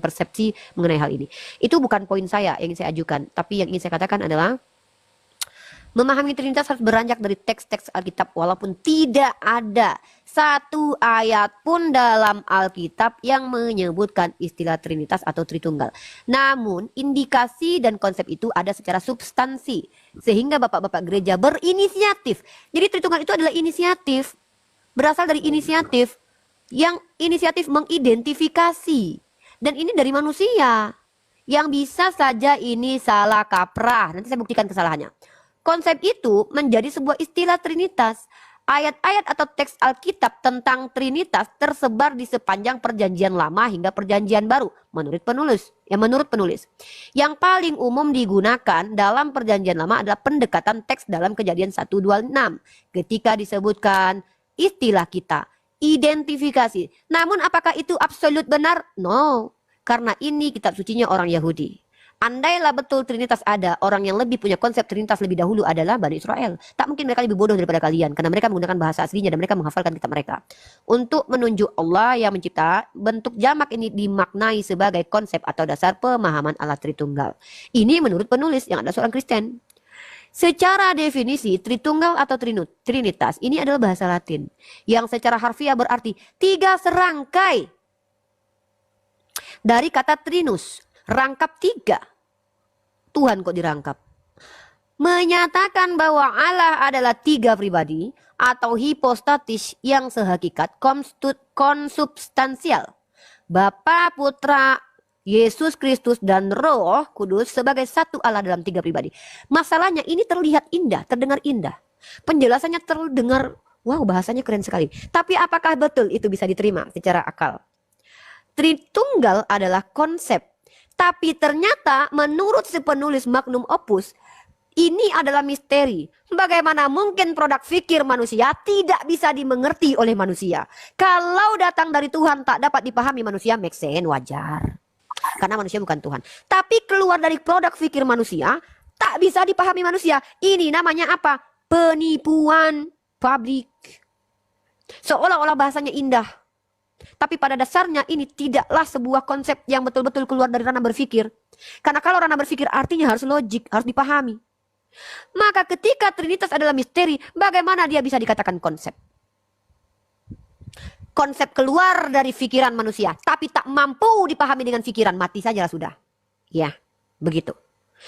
S1: persepsi mengenai hal ini. Itu bukan poin saya yang ingin saya ajukan, tapi yang ingin saya katakan adalah memahami Trinitas harus beranjak dari teks-teks Alkitab, walaupun tidak ada satu ayat pun dalam Alkitab yang menyebutkan istilah Trinitas atau Tritunggal. Namun indikasi dan konsep itu ada secara substansi, sehingga bapak-bapak gereja berinisiatif. Jadi Tritunggal itu adalah inisiatif, berasal dari inisiatif yang inisiatif mengidentifikasi. Dan ini dari manusia, yang bisa saja ini salah kaprah. Nanti saya buktikan kesalahannya. Konsep itu menjadi sebuah istilah Trinitas. Ayat-ayat atau teks Alkitab tentang Trinitas tersebar di sepanjang Perjanjian Lama hingga Perjanjian Baru menurut penulis. Yang paling umum digunakan dalam Perjanjian Lama adalah pendekatan teks dalam Kejadian 1:26 ketika disebutkan istilah kita, identifikasi. Namun apakah itu absolut benar? No, karena ini kitab sucinya orang Yahudi. Andailah betul Trinitas ada, orang yang lebih punya konsep Trinitas lebih dahulu adalah Bani Israel. Tak mungkin mereka lebih bodoh daripada kalian, karena mereka menggunakan bahasa aslinya dan mereka menghafalkan kitab mereka. Untuk menunjuk Allah yang mencipta, bentuk jamak ini dimaknai sebagai konsep atau dasar pemahaman Allah Tritunggal. Ini menurut penulis yang adalah seorang Kristen. Secara definisi, Tritunggal atau Trinitas ini adalah bahasa Latin, yang secara harfiah berarti 3 serangkai. Dari kata trinus, rangkap 3. Tuhan kok dirangkap. Menyatakan bahwa Allah adalah 3 pribadi atau hipostatis yang sehakikat konsubstansial. Bapa, Putra, Yesus Kristus dan Roh Kudus sebagai satu Allah dalam 3 pribadi. Masalahnya ini terlihat indah, terdengar indah. Penjelasannya terdengar, wow, bahasanya keren sekali. Tapi apakah betul itu bisa diterima secara akal? Tritunggal adalah konsep. Tapi ternyata menurut si penulis Magnum Opus, ini adalah misteri. Bagaimana mungkin produk fikir manusia tidak bisa dimengerti oleh manusia? Kalau datang dari Tuhan tak dapat dipahami manusia, make sense, wajar. Karena manusia bukan Tuhan. Tapi keluar dari produk fikir manusia, tak bisa dipahami manusia. Ini namanya apa? Penipuan publik. Seolah-olah bahasanya indah. Tapi pada dasarnya ini tidaklah sebuah konsep yang betul-betul keluar dari ranah berpikir. Karena kalau ranah berpikir artinya harus logik, harus dipahami. Maka ketika Trinitas adalah misteri, bagaimana dia bisa dikatakan konsep? Konsep keluar dari pikiran manusia, tapi tak mampu dipahami dengan pikiran, mati saja sudah. Ya, begitu.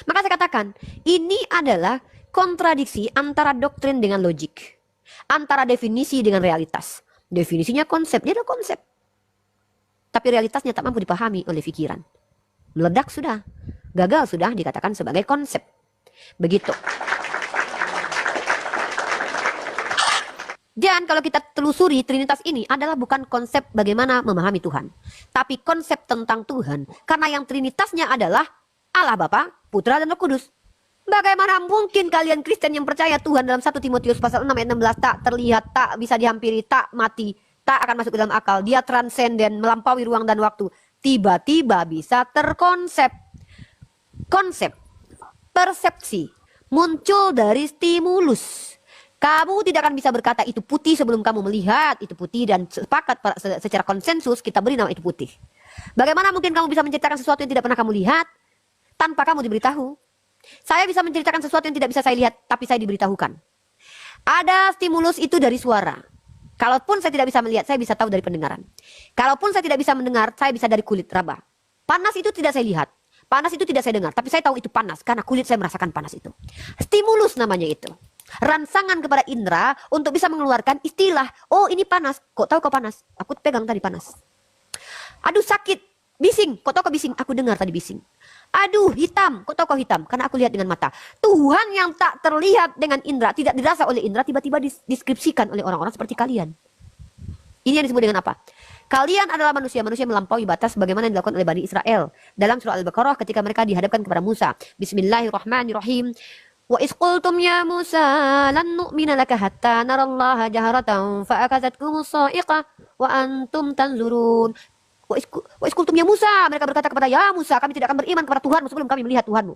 S1: Maka saya katakan, ini adalah kontradiksi antara doktrin dengan logik. Antara definisi dengan realitas. Definisinya konsep, dia ada konsep. Tapi realitasnya tak mampu dipahami oleh pikiran. Meledak sudah, gagal sudah dikatakan sebagai konsep. Begitu. Dan kalau kita telusuri Trinitas ini adalah bukan konsep bagaimana memahami Tuhan. Tapi konsep tentang Tuhan. Karena yang Trinitasnya adalah Allah Bapa, Putra dan Roh Kudus. Bagaimana mungkin kalian Kristen yang percaya Tuhan dalam 1 Timotius pasal 6 ayat 16 tak terlihat, tak bisa dihampiri, tak mati, tak akan masuk ke dalam akal. Dia transenden, melampaui ruang dan waktu. Tiba-tiba bisa terkonsep. Konsep, persepsi, muncul dari stimulus. Kamu tidak akan bisa berkata itu putih sebelum kamu melihat itu putih dan sepakat secara konsensus kita beri nama itu putih. Bagaimana mungkin kamu bisa menceritakan sesuatu yang tidak pernah kamu lihat tanpa kamu diberitahu? Saya bisa menceritakan sesuatu yang tidak bisa saya lihat tapi saya diberitahukan. Ada stimulus itu dari suara. Kalaupun saya tidak bisa melihat, saya bisa tahu dari pendengaran. Kalaupun saya tidak bisa mendengar, saya bisa dari kulit raba. Panas itu tidak saya lihat. Panas itu tidak saya dengar, tapi saya tahu itu panas karena kulit saya merasakan panas itu. Stimulus namanya itu. Rangsangan kepada indera untuk bisa mengeluarkan istilah. Oh ini panas, kok tahu kok panas? Aku pegang tadi panas. Aduh sakit, bising, kok tahu kok bising? Aku dengar tadi bising. Aduh hitam, kok tahu kok hitam? Karena aku lihat dengan mata. Tuhan yang tak terlihat dengan indera, tidak dirasa oleh indera, tiba-tiba deskripsikan oleh orang-orang seperti kalian. Ini yang disebut dengan apa? Kalian adalah manusia melampaui batas bagaimana yang dilakukan oleh Bani Israel. Dalam surah Al-Baqarah ketika mereka dihadapkan kepada Musa. Bismillahirrahmanirrahim. Wa iz qultum ya Musa lan nu'mina laka hatta narallaha jaharatan fa akazatkumus sa'iqah wa antum tanzurun. Wa iz qultum ya Musa, mereka berkata kepada ya Musa, kami tidak akan beriman kepada Tuhanmu sebelum kami melihat Tuhanmu.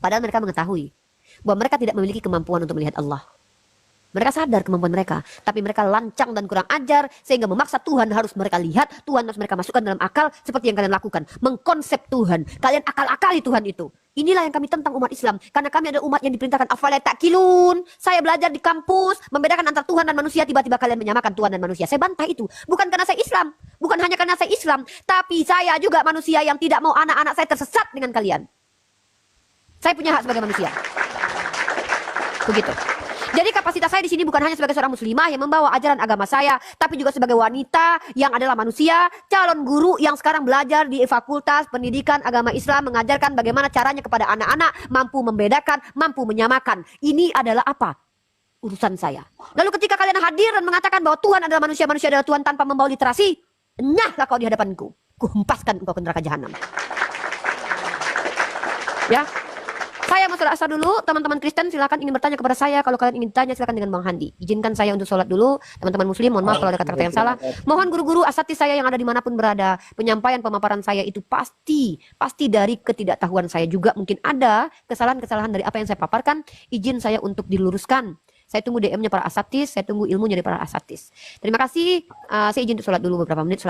S1: Padahal mereka mengetahui bahwa mereka tidak memiliki kemampuan untuk melihat Allah. Mereka sadar kemampuan mereka, tapi mereka lancang dan kurang ajar sehingga memaksa Tuhan harus mereka lihat, Tuhan harus mereka masukkan dalam akal seperti yang kalian lakukan, mengkonsep Tuhan. Kalian akal-akali Tuhan itu. Inilah yang kami tentang umat Islam, karena kami ada umat yang diperintahkan afala ta'qilun. Saya belajar di kampus membedakan antara Tuhan dan manusia, tiba-tiba kalian menyamakan Tuhan dan manusia. Saya bantah itu, bukan karena saya Islam, bukan hanya karena saya Islam, tapi saya juga manusia yang tidak mau anak-anak saya tersesat dengan kalian. Saya punya hak sebagai manusia. Begitu. Jadi kapasitas saya di sini bukan hanya sebagai seorang muslimah yang membawa ajaran agama saya, tapi juga sebagai wanita yang adalah manusia, calon guru yang sekarang belajar di Fakultas Pendidikan Agama Islam mengajarkan bagaimana caranya kepada anak-anak mampu membedakan, mampu menyamakan. Ini adalah apa? Urusan saya. Lalu ketika kalian hadir dan mengatakan bahwa Tuhan adalah manusia, manusia adalah Tuhan tanpa membawa literasi, enyahlah kau di hadapanku. Kuhempaskan engkau ke neraka jahanam. Ya. Saya mau sholat asar dulu, teman-teman Kristen silakan ingin bertanya kepada saya. Kalau kalian ingin tanya silakan dengan Bang Handi. Izinkan saya untuk sholat dulu, teman-teman Muslim. Mohon maaf kalau ada kata-kata yang salah. Mohon guru-guru asatidz saya yang ada dimanapun berada, penyampaian pemaparan saya itu pasti dari ketidaktahuan saya juga. Mungkin ada kesalahan-kesalahan dari apa yang saya paparkan. Izin saya untuk diluruskan. Saya tunggu DM-nya para asatidz, saya tunggu ilmunya dari para asatidz. Terima kasih. Saya izin untuk sholat dulu beberapa menit.